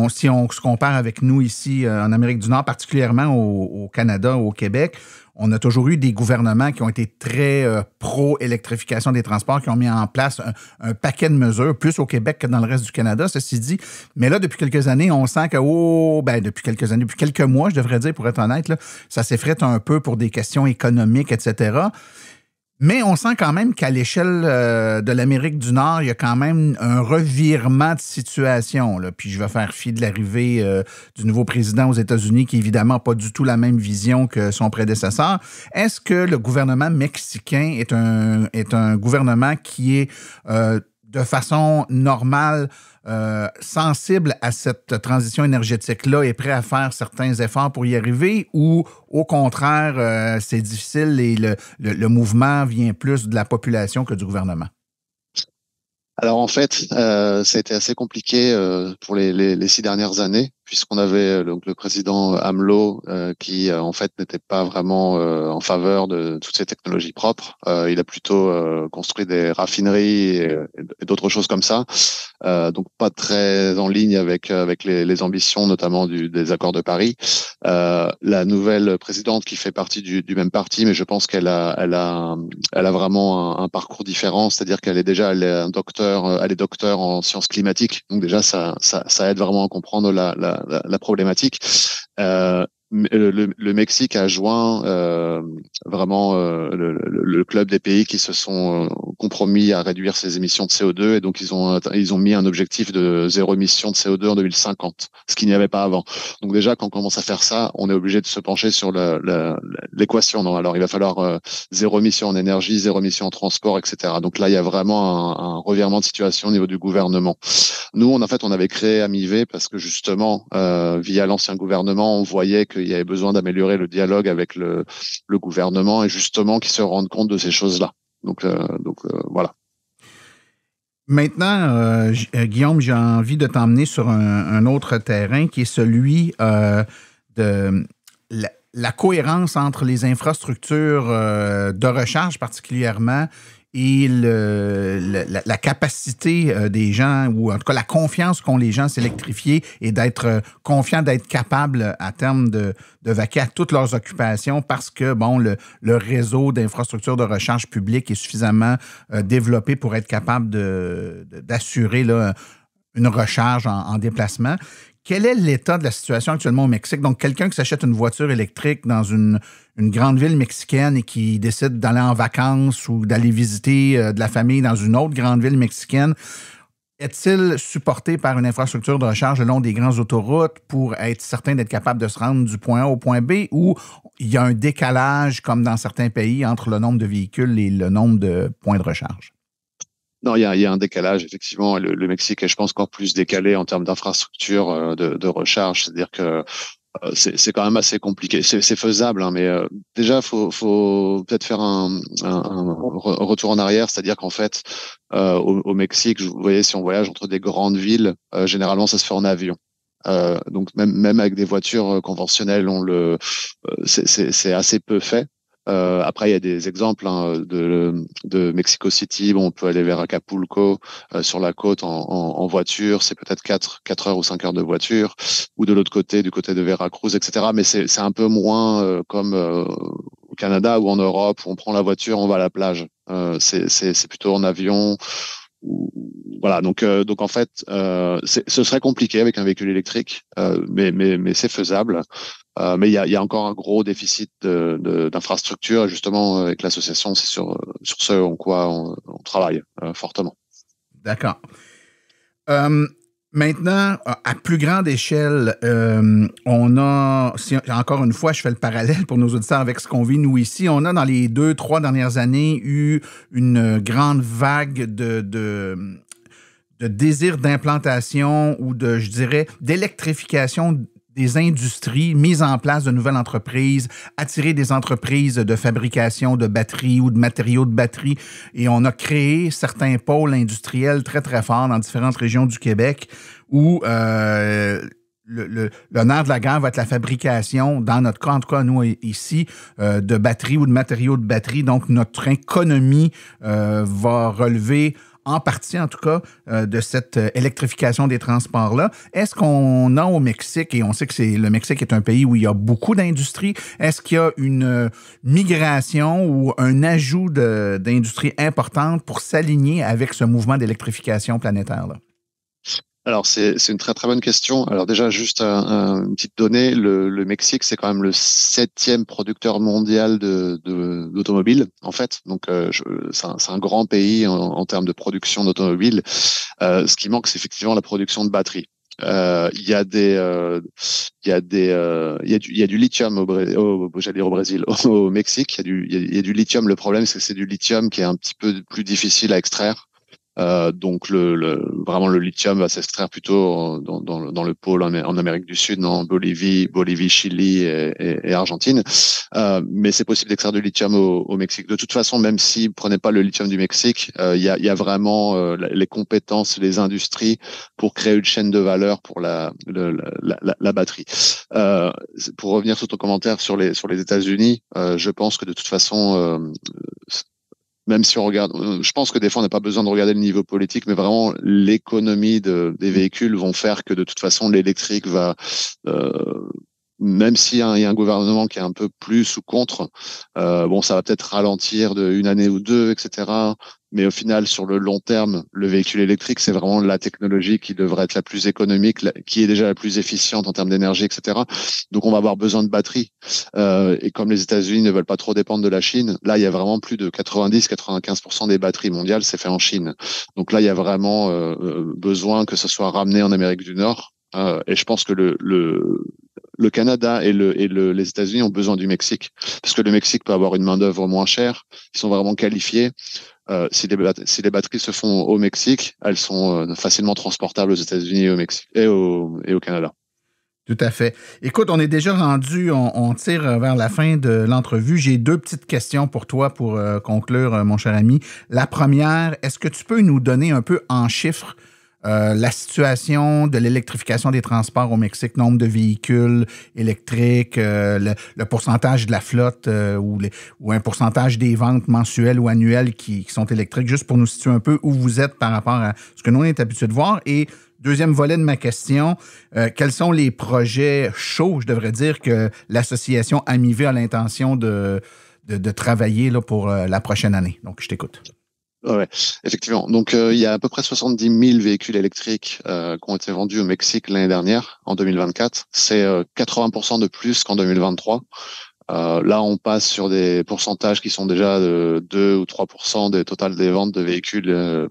Si on se compare avec nous ici en Amérique du Nord, particulièrement au Canada, au Québec, on a toujours eu des gouvernements qui ont été très pro-électrification des transports, qui ont mis en place un paquet de mesures, plus au Québec que dans le reste du Canada, ceci dit. Mais là, depuis quelques années, on sent que, depuis quelques mois, je devrais dire, pour être honnête, là, ça s'effrite un peu pour des questions économiques, etc. Mais on sent quand même qu'à l'échelle de l'Amérique du Nord, il y a quand même un revirement de situation, là. Puis je vais faire fi de l'arrivée du nouveau président aux États-Unis, qui évidemment n'a pas du tout la même vision que son prédécesseur. Est-ce que le gouvernement mexicain est un gouvernement qui est de façon normale sensible à cette transition énergétique-là et prêt à faire certains efforts pour y arriver, ou au contraire, c'est difficile et le mouvement vient plus de la population que du gouvernement? Alors en fait, ça a été assez compliqué pour les 6 dernières années, puisqu'on avait donc le président AMLO qui en fait n'était pas vraiment en faveur de toutes ces technologies propres. Il a plutôt construit des raffineries et d'autres choses comme ça. Donc pas très en ligne avec les ambitions notamment des accords de Paris. La nouvelle présidente qui fait partie du même parti, mais je pense qu'elle a vraiment un parcours différent, c'est-à-dire qu'elle est docteur en sciences climatiques. Donc déjà ça aide vraiment à comprendre la problématique. Le Mexique a joint vraiment le club des pays qui se sont compromis à réduire ses émissions de CO2 et donc ils ont mis un objectif de 0 émission de CO2 en 2050, ce qu'il n'y avait pas avant. Donc déjà quand on commence à faire ça, on est obligé de se pencher sur l'équation. Non, alors il va falloir 0 émission en énergie, 0 émission en transport, etc. Donc là il y a vraiment un revirement de situation au niveau du gouvernement. Nous on avait créé AMIV parce que justement via l'ancien gouvernement on voyait qu'il y avait besoin d'améliorer le dialogue avec le gouvernement et justement qu'ils se rendent compte de ces choses-là. Donc voilà. Maintenant, Guillaume, j'ai envie de t'emmener sur un autre terrain qui est celui de la cohérence entre les infrastructures de recharge particulièrement et la capacité des gens, ou en tout cas la confiance qu'ont les gens à s'électrifier et d'être confiants, d'être capables à terme de vaquer à toutes leurs occupations parce que le réseau d'infrastructures de recharge publique est suffisamment développé pour être capable d'assurer là, une recharge en déplacement. Quel est l'état de la situation actuellement au Mexique? Donc, quelqu'un qui s'achète une voiture électrique dans une grande ville mexicaine et qui décide d'aller en vacances ou d'aller visiter de la famille dans une autre grande ville mexicaine, est-il supporté par une infrastructure de recharge le long des grandes autoroutes pour être certain d'être capable de se rendre du point A au point B, ou il y a un décalage, comme dans certains pays, entre le nombre de véhicules et le nombre de points de recharge? Non, il y a un décalage, effectivement. Le Mexique est, je pense, encore plus décalé en termes d'infrastructure de recharge. C'est-à-dire que c'est quand même assez compliqué. C'est faisable, hein, mais déjà, faut peut-être faire un retour en arrière. C'est-à-dire qu'en fait, au Mexique, vous voyez, si on voyage entre des grandes villes, généralement, ça se fait en avion. Donc même avec des voitures conventionnelles, c'est assez peu fait. Après, il y a des exemples de Mexico City. Bon, on peut aller vers Acapulco sur la côte en voiture. C'est peut-être 4 heures ou 5 heures de voiture. Ou de l'autre côté, du côté de Veracruz, etc. Mais c'est un peu moins comme au Canada ou en Europe où on prend la voiture, on va à la plage. C'est plutôt en avion. Voilà, donc en fait, ce serait compliqué avec un véhicule électrique, mais c'est faisable. Mais il y a encore un gros déficit d'infrastructure. Justement, avec l'association, c'est sur ce en quoi on travaille fortement. D'accord. Maintenant, à plus grande échelle, on a, encore une fois, je fais le parallèle pour nos auditeurs avec ce qu'on vit nous ici, on a dans les 2-3 dernières années eu une grande vague de désir d'implantation ou je dirais, d'électrification des industries, mise en place de nouvelles entreprises, attirer des entreprises de fabrication de batteries ou de matériaux de batterie. Et on a créé certains pôles industriels très, très forts dans différentes régions du Québec où le nerf de la guerre va être la fabrication, dans notre cas, en tout cas, nous, ici, de batteries ou de matériaux de batterie. Donc, notre économie va relever en partie, en tout cas, de cette électrification des transports-là. Est-ce qu'on a au Mexique, et on sait que le Mexique est un pays où il y a beaucoup d'industries, est-ce qu'il y a une migration ou un ajout d'industries importantes pour s'aligner avec ce mouvement d'électrification planétaire-là? Alors, c'est une très, très bonne question. Alors déjà, juste une petite donnée, le Mexique, c'est quand même le 7e producteur mondial d'automobiles, en fait. Donc, c'est un grand pays en termes de production d'automobiles. Ce qui manque, c'est effectivement la production de batteries. Il y a du lithium j'allais dire au Brésil, au Mexique. Il y a du lithium. Le problème, c'est que c'est du lithium qui est un petit peu plus difficile à extraire. Donc vraiment le lithium va s'extraire plutôt dans le pôle en Amérique du Sud, en Bolivie, Chili et Argentine. Mais c'est possible d'extraire du lithium au Mexique. De toute façon, même si vous prenez pas le lithium du Mexique, il y a vraiment les compétences, les industries pour créer une chaîne de valeur pour la batterie. Pour revenir sur ton commentaire sur les États-Unis, je pense que de toute façon, même si on regarde, je pense que des fois on n'a pas besoin de regarder le niveau politique, mais vraiment l'économie des véhicules vont faire que de toute façon l'électrique va, même s'il y a un gouvernement qui est un peu plus ou contre, bon, ça va peut-être ralentir d'une année ou deux, etc. Mais au final, sur le long terme, le véhicule électrique, c'est vraiment la technologie qui devrait être la plus économique, qui est déjà la plus efficiente en termes d'énergie, etc. Donc, on va avoir besoin de batteries. Et comme les États-Unis ne veulent pas trop dépendre de la Chine, là, il y a vraiment plus de 90-95% des batteries mondiales, c'est fait en Chine. Donc là, il y a vraiment besoin que ce soit ramené en Amérique du Nord. Et je pense que le Canada et les États-Unis ont besoin du Mexique, parce que le Mexique peut avoir une main-d'œuvre moins chère. Ils sont vraiment qualifiés. Si les batteries se font au Mexique, elles sont facilement transportables aux États-Unis et au Mexique et au Canada. Tout à fait. Écoute, on est déjà rendu, on tire vers la fin de l'entrevue. J'ai deux petites questions pour toi pour conclure, mon cher ami. La première, est-ce que tu peux nous donner un peu en chiffres la situation de l'électrification des transports au Mexique, nombre de véhicules électriques, le pourcentage de la flotte ou un pourcentage des ventes mensuelles ou annuelles qui sont électriques, juste pour nous situer un peu où vous êtes par rapport à ce que nous, on est habitué de voir. Et deuxième volet de ma question, quels sont les projets chauds, je devrais dire, que l'association Amivé a l'intention de travailler là, pour la prochaine année? Donc, je t'écoute. Ouais, effectivement. Donc, il y a à peu près 70 000 véhicules électriques qui ont été vendus au Mexique l'année dernière, en 2024. C'est 80% de plus qu'en 2023. Là, on passe sur des pourcentages qui sont déjà de 2 ou 3% des totales des ventes de véhicules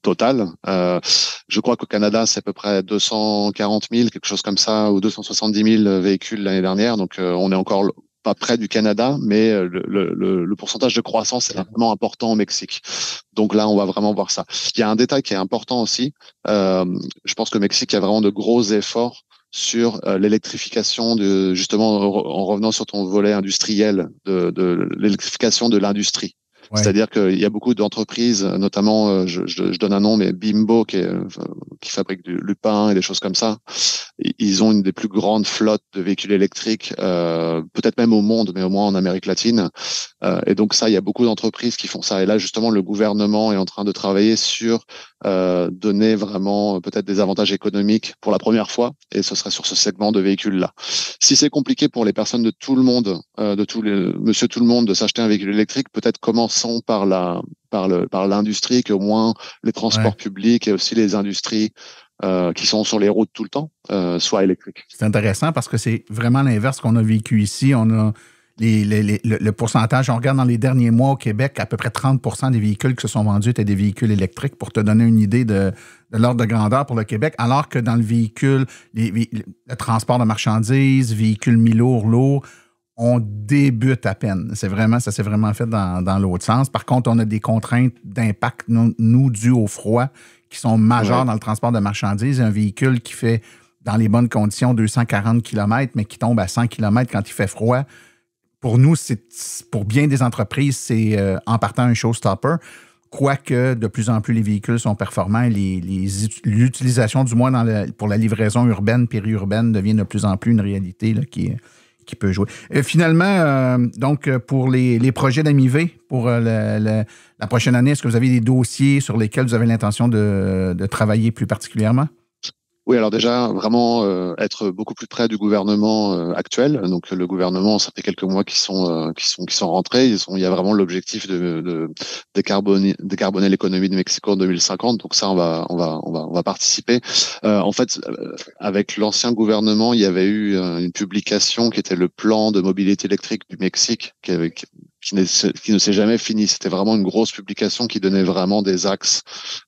total. Je crois qu'au Canada, c'est à peu près 240 000, quelque chose comme ça, ou 270 000 véhicules l'année dernière. Donc, on est encore pas près du Canada, mais le pourcentage de croissance est vraiment important au Mexique. Donc là, on va vraiment voir ça. Il y a un détail qui est important aussi. Je pense que au Mexique, il y a vraiment de gros efforts sur l'électrification justement, en revenant sur ton volet industriel, de l'électrification de l'industrie. Ouais. C'est-à-dire qu'il y a beaucoup d'entreprises, notamment, je donne un nom, mais Bimbo, qui fabrique du pain et des choses comme ça. Ils ont une des plus grandes flottes de véhicules électriques, peut-être même au monde, mais au moins en Amérique latine. Et donc ça, il y a beaucoup d'entreprises qui font ça. Et là, justement, le gouvernement est en train de travailler sur donner vraiment peut-être des avantages économiques pour la première fois. Et ce serait sur ce segment de véhicules-là. Si c'est compliqué pour les personnes de tout le monde, monsieur tout le monde, de s'acheter un véhicule électrique, peut-être commençons par l'industrie, qu'au moins les transports publics et aussi les industries qui sont sur les routes tout le temps soient électriques. C'est intéressant parce que c'est vraiment l'inverse qu'on a vécu ici. On a le pourcentage, on regarde dans les derniers mois au Québec, à peu près 30% des véhicules qui se sont vendus étaient des véhicules électriques, pour te donner une idée de l'ordre de grandeur pour le Québec, alors que dans le véhicule, le transport de marchandises, véhicules mi-lourds, on débute à peine. Ça s'est vraiment fait dans l'autre sens. Par contre, on a des contraintes d'impact, nous, dues au froid, qui sont majeures dans le transport de marchandises. Un véhicule qui fait, dans les bonnes conditions, 240 km, mais qui tombe à 100 km quand il fait froid, pour nous, pour bien des entreprises, c'est en partant un showstopper. Quoique, de plus en plus, les véhicules sont performants et l'utilisation, du moins pour la livraison urbaine, périurbaine, devient de plus en plus une réalité là, qui peut jouer. Finalement, donc, pour les projets d'Amivé, pour la prochaine année, est-ce que vous avez des dossiers sur lesquels vous avez l'intention de travailler plus particulièrement? Oui, alors déjà, vraiment être beaucoup plus près du gouvernement actuel. Donc le gouvernement, ça fait quelques mois qu'ils sont rentrés. Il y a vraiment l'objectif de décarboner l'économie de Mexico en 2050. Donc ça, on va participer. En fait, avec l'ancien gouvernement, il y avait eu une publication qui était le plan de mobilité électrique du Mexique, qui ne s'est jamais fini. C'était vraiment une grosse publication qui donnait vraiment des axes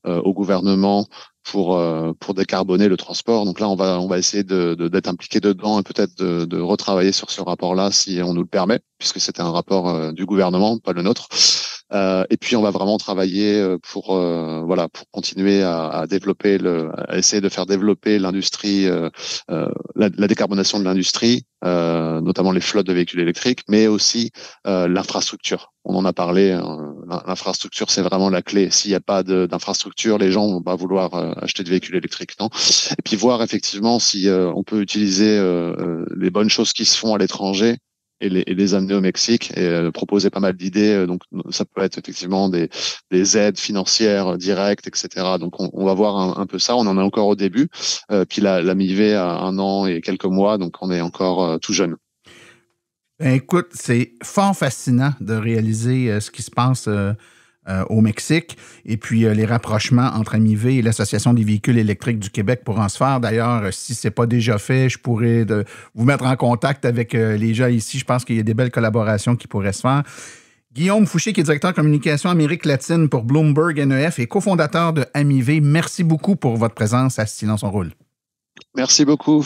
au gouvernement pour décarboner le transport. Donc là, on va essayer d'être impliqué dedans et peut-être de retravailler sur ce rapport-là si on nous le permet, puisque c'était un rapport du gouvernement, pas le nôtre. Et puis on va vraiment travailler pour continuer à développer à essayer de faire développer l'industrie, la décarbonation de l'industrie, notamment les flottes de véhicules électriques, mais aussi l'infrastructure. On en a parlé. L'infrastructure, c'est vraiment la clé. S'il n'y a pas d'infrastructure, les gens vont pas vouloir acheter de véhicules électriques, non. Et puis voir effectivement si on peut utiliser les bonnes choses qui se font à l'étranger et les amener au Mexique et proposer pas mal d'idées. Donc ça peut être effectivement des aides financières directes, etc. Donc on va voir un peu ça. On en est encore au début. Puis la MIV a 1 an et quelques mois, donc on est encore tout jeune. Ben, écoute, c'est fort fascinant de réaliser ce qui se passe au Mexique et puis les rapprochements entre AMIV et l'Association des véhicules électriques du Québec pourront se faire. D'ailleurs, si ce n'est pas déjà fait, je pourrais vous mettre en contact avec les gens ici. Je pense qu'il y a des belles collaborations qui pourraient se faire. Guillaume Fouché, qui est directeur communication Amérique latine pour Bloomberg NEF et cofondateur de AMIV, merci beaucoup pour votre présence à Silence on roule. Merci beaucoup.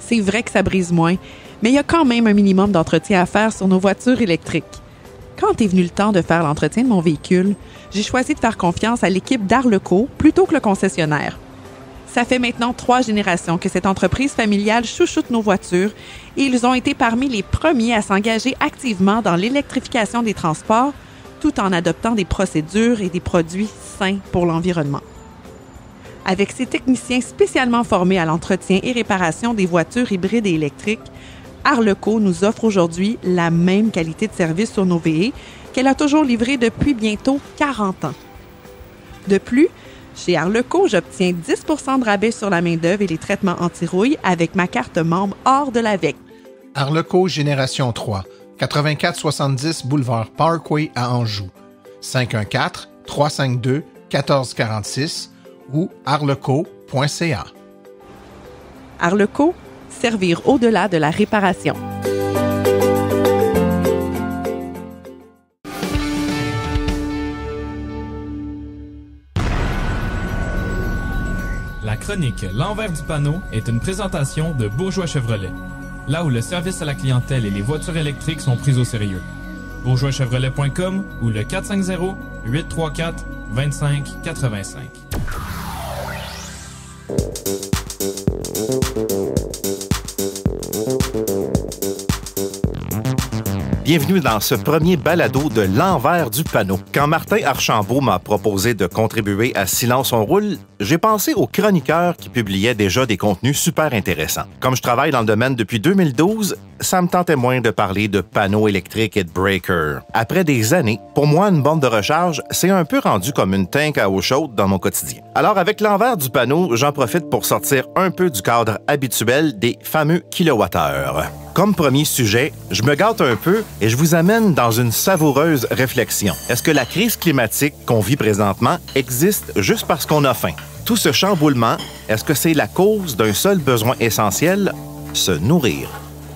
C'est vrai que ça brise moins, mais il y a quand même un minimum d'entretien à faire sur nos voitures électriques. Quand est venu le temps de faire l'entretien de mon véhicule, j'ai choisi de faire confiance à l'équipe d'Arleco plutôt que le concessionnaire. Ça fait maintenant 3 générations que cette entreprise familiale chouchoute nos voitures et ils ont été parmi les premiers à s'engager activement dans l'électrification des transports tout en adoptant des procédures et des produits sains pour l'environnement. Avec ses techniciens spécialement formés à l'entretien et réparation des voitures hybrides et électriques, Arleco nous offre aujourd'hui la même qualité de service sur nos VE qu'elle a toujours livré depuis bientôt 40 ans. De plus, chez Arleco, j'obtiens 10 % de rabais sur la main-d'œuvre et les traitements anti-rouille avec ma carte membre hors de l'AVEC. Arleco Génération 3, 8470 Boulevard Parkway à Anjou, 514-352-1446 ou arleco.ca. Arleco, servir au-delà de la réparation. La chronique L'envers du panneau est une présentation de Bourgeois Chevrolet, là où le service à la clientèle et les voitures électriques sont pris au sérieux. bourgeoischevrolet.com ou le 450-834-2585. Bienvenue dans ce premier balado de l'envers du panneau. Quand Martin Archambault m'a proposé de contribuer à Silence on roule, j'ai pensé aux chroniqueurs qui publiaient déjà des contenus super intéressants. Comme je travaille dans le domaine depuis 2012, ça me tentait moins de parler de panneaux électriques et de breakers. Après des années, pour moi, une borne de recharge, c'est un peu rendu comme une tank à eau chaude dans mon quotidien. Alors, avec l'envers du panneau, j'en profite pour sortir un peu du cadre habituel des fameux kilowattheures. Comme premier sujet, je me gâte un peu et je vous amène dans une savoureuse réflexion. Est-ce que la crise climatique qu'on vit présentement existe juste parce qu'on a faim? Tout ce chamboulement, est-ce que c'est la cause d'un seul besoin essentiel, se nourrir?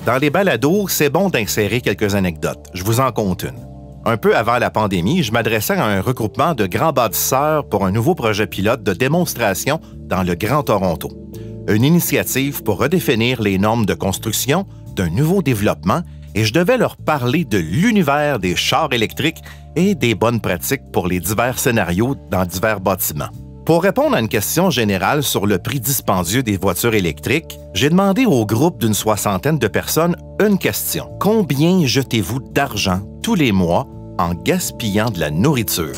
Dans les balados, c'est bon d'insérer quelques anecdotes. Je vous en compte une. Un peu avant la pandémie, je m'adressais à un regroupement de grands bâtisseurs pour un nouveau projet pilote de démonstration dans le Grand Toronto. Une initiative pour redéfinir les normes de construction d'un nouveau développement et je devais leur parler de l'univers des chars électriques et des bonnes pratiques pour les divers scénarios dans divers bâtiments. Pour répondre à une question générale sur le prix dispendieux des voitures électriques, j'ai demandé au groupe d'une 60aine de personnes une question. Combien jetez-vous d'argent tous les mois en gaspillant de la nourriture?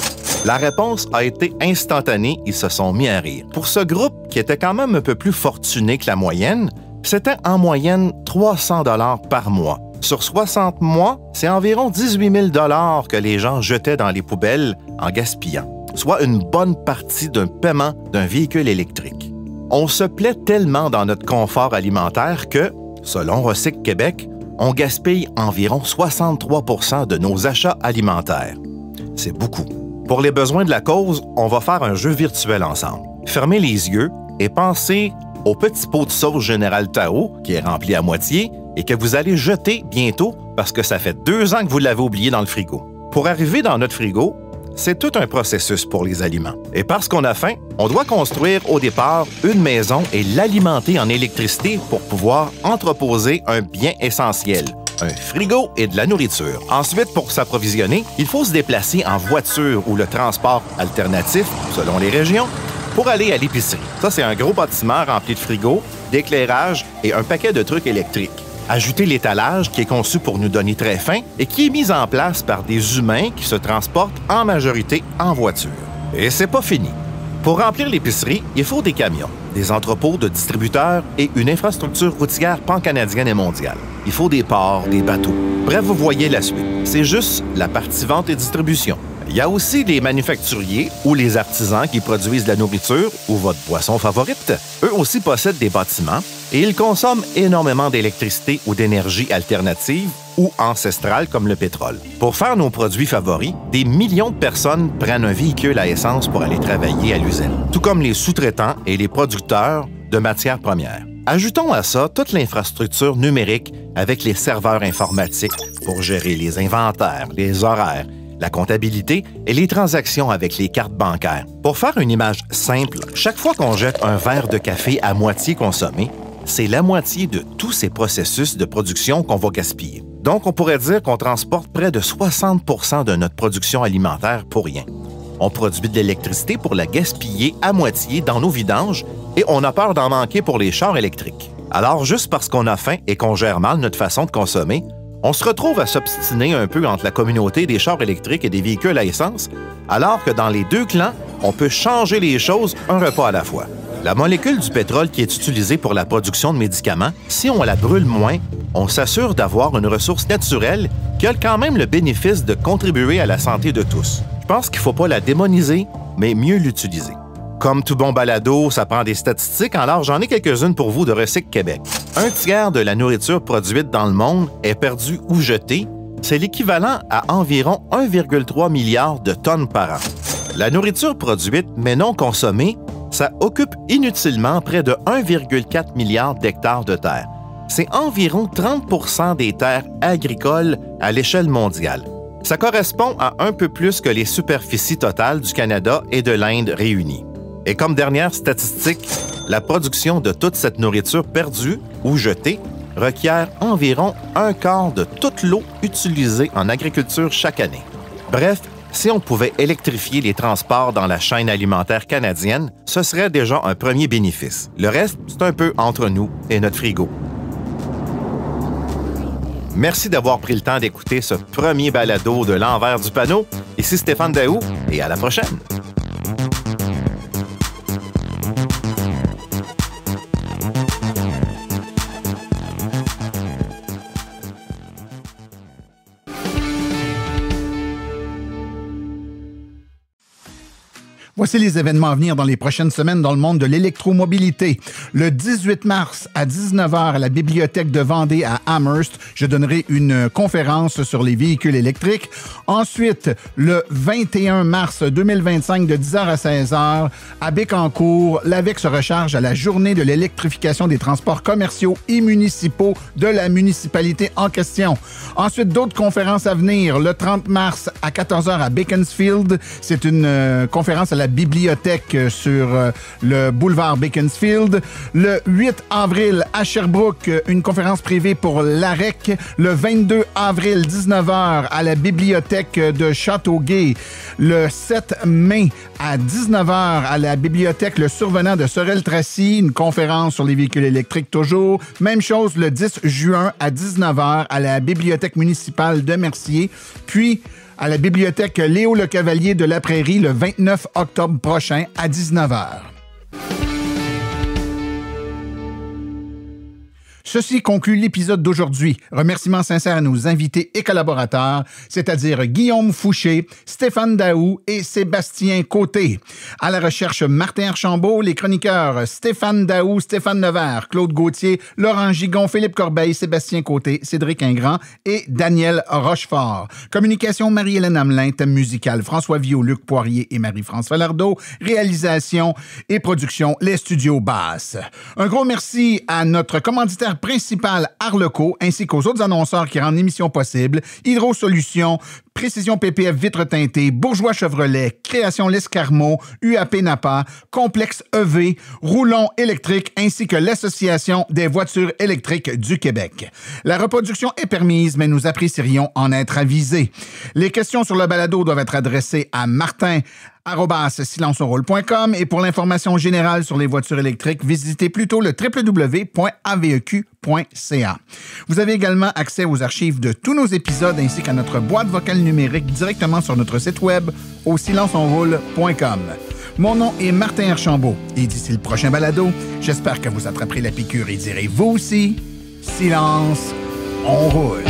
La réponse a été instantanée, ils se sont mis à rire. Pour ce groupe, qui était quand même un peu plus fortuné que la moyenne, c'était en moyenne 300 $ par mois. Sur 60 mois, c'est environ 18 000 $ que les gens jetaient dans les poubelles en gaspillant, soit une bonne partie d'un paiement d'un véhicule électrique. On se plaît tellement dans notre confort alimentaire que, selon Recycle Québec, on gaspille environ 63 % de nos achats alimentaires. C'est beaucoup. Pour les besoins de la cause, on va faire un jeu virtuel ensemble. Fermez les yeux et pensez au petit pot de sauce Général Tao qui est rempli à moitié et que vous allez jeter bientôt parce que ça fait 2 ans que vous l'avez oublié dans le frigo. Pour arriver dans notre frigo, c'est tout un processus pour les aliments. Et parce qu'on a faim, on doit construire au départ une maison et l'alimenter en électricité pour pouvoir entreposer un bien essentiel, un frigo et de la nourriture. Ensuite, pour s'approvisionner, il faut se déplacer en voiture ou le transport alternatif, selon les régions, pour aller à l'épicerie. Ça, c'est un gros bâtiment rempli de frigos, d'éclairage et un paquet de trucs électriques. Ajoutez l'étalage qui est conçu pour nous donner très faim et qui est mis en place par des humains qui se transportent en majorité en voiture. Et c'est pas fini. Pour remplir l'épicerie, il faut des camions, des entrepôts de distributeurs et une infrastructure routière pan-canadienne et mondiale. Il faut des ports, des bateaux. Bref, vous voyez la suite. C'est juste la partie vente et distribution. Il y a aussi les manufacturiers ou les artisans qui produisent la nourriture ou votre boisson favorite. Eux aussi possèdent des bâtiments et ils consomment énormément d'électricité ou d'énergie alternative ou ancestrale comme le pétrole. Pour faire nos produits favoris, des millions de personnes prennent un véhicule à essence pour aller travailler à l'usine, tout comme les sous-traitants et les producteurs de matières premières. Ajoutons à ça toute l'infrastructure numérique avec les serveurs informatiques pour gérer les inventaires, les horaires, la comptabilité et les transactions avec les cartes bancaires. Pour faire une image simple, chaque fois qu'on jette un verre de café à moitié consommé, c'est la moitié de tous ces processus de production qu'on va gaspiller. Donc, on pourrait dire qu'on transporte près de 60 % de notre production alimentaire pour rien. On produit de l'électricité pour la gaspiller à moitié dans nos vidanges et on a peur d'en manquer pour les chars électriques. Alors, juste parce qu'on a faim et qu'on gère mal notre façon de consommer, on se retrouve à s'obstiner un peu entre la communauté des chars électriques et des véhicules à essence, alors que dans les deux clans, on peut changer les choses un repas à la fois. La molécule du pétrole qui est utilisée pour la production de médicaments, si on la brûle moins, on s'assure d'avoir une ressource naturelle qui a quand même le bénéfice de contribuer à la santé de tous. Je pense qu'il ne faut pas la démoniser, mais mieux l'utiliser. Comme tout bon balado, ça prend des statistiques, alors j'en ai quelques-unes pour vous de Recycle Québec. 1/3 de la nourriture produite dans le monde est perdue ou jetée. C'est l'équivalent à environ 1,3 milliard de tonnes par an. La nourriture produite mais non consommée, ça occupe inutilement près de 1,4 milliard d'hectares de terre. C'est environ 30 % des terres agricoles à l'échelle mondiale. Ça correspond à un peu plus que les superficies totales du Canada et de l'Inde réunies. Et comme dernière statistique, la production de toute cette nourriture perdue ou jetée requiert environ 1/4 de toute l'eau utilisée en agriculture chaque année. Bref, si on pouvait électrifier les transports dans la chaîne alimentaire canadienne, ce serait déjà un premier bénéfice. Le reste, c'est un peu entre nous et notre frigo. Merci d'avoir pris le temps d'écouter ce premier balado de l'envers du panneau. Ici Stéphane Daoust et à la prochaine. Voici les événements à venir dans les prochaines semaines dans le monde de l'électromobilité. Le 18 mars à 19h à la Bibliothèque de Vendée à Amherst, je donnerai une conférence sur les véhicules électriques. Ensuite, le 21 mars 2025 de 10h à 16h à Bécancour, l'AVEC se recharge à la journée de l'électrification des transports commerciaux et municipaux de la municipalité en question. Ensuite, d'autres conférences à venir. Le 30 mars à 14h à Beaconsfield, c'est une conférence à la bibliothèque sur le boulevard Beaconsfield. Le 8 avril à Sherbrooke, une conférence privée pour l'AREC. Le 22 avril, 19h à la bibliothèque de Châteauguay. Le 7 mai à 19h à la bibliothèque Le Survenant de Sorel-Tracy, une conférence sur les véhicules électriques toujours. Même chose le 10 juin à 19h à la bibliothèque municipale de Mercier. Puis à la bibliothèque Léo Le Cavalier de la Prairie le 29 octobre prochain à 19h. Ceci conclut l'épisode d'aujourd'hui. Remerciements sincères à nos invités et collaborateurs, c'est-à-dire Guillaume Fouché, Stéphane Daou et Sébastien Côté. À la recherche, Martin Archambault, les chroniqueurs Stéphane Daou, Stéphane Nevers, Claude Gauthier, Laurent Gigon, Philippe Corbeil, Sébastien Côté, Cédric Ingrand et Daniel Rochefort. Communication, Marie-Hélène Hamelin, thème musical, François Viau, Luc Poirier et Marie-France Falardeau. Réalisation et production, les studios Basses. Un gros merci à notre commanditaire principal Arleco, ainsi qu'aux autres annonceurs qui rendent l'émission possible, Hydro Solutions, Précision PPF Vitre Teintée, Bourgeois Chevrolet, Création L'Escarmot, UAP Napa, Complexe EV, Roulon Électrique, ainsi que l'Association des voitures électriques du Québec. La reproduction est permise, mais nous apprécierions en être avisés. Les questions sur le balado doivent être adressées à martin@silenceonroule.com et pour l'information générale sur les voitures électriques, visitez plutôt le www.aveq.ca. Vous avez également accès aux archives de tous nos épisodes ainsi qu'à notre boîte vocale numérique directement sur notre site web au silenceonroule.com. Mon nom est Martin Archambault et d'ici le prochain balado, j'espère que vous attraperez la piqûre et direz vous aussi, silence, on roule.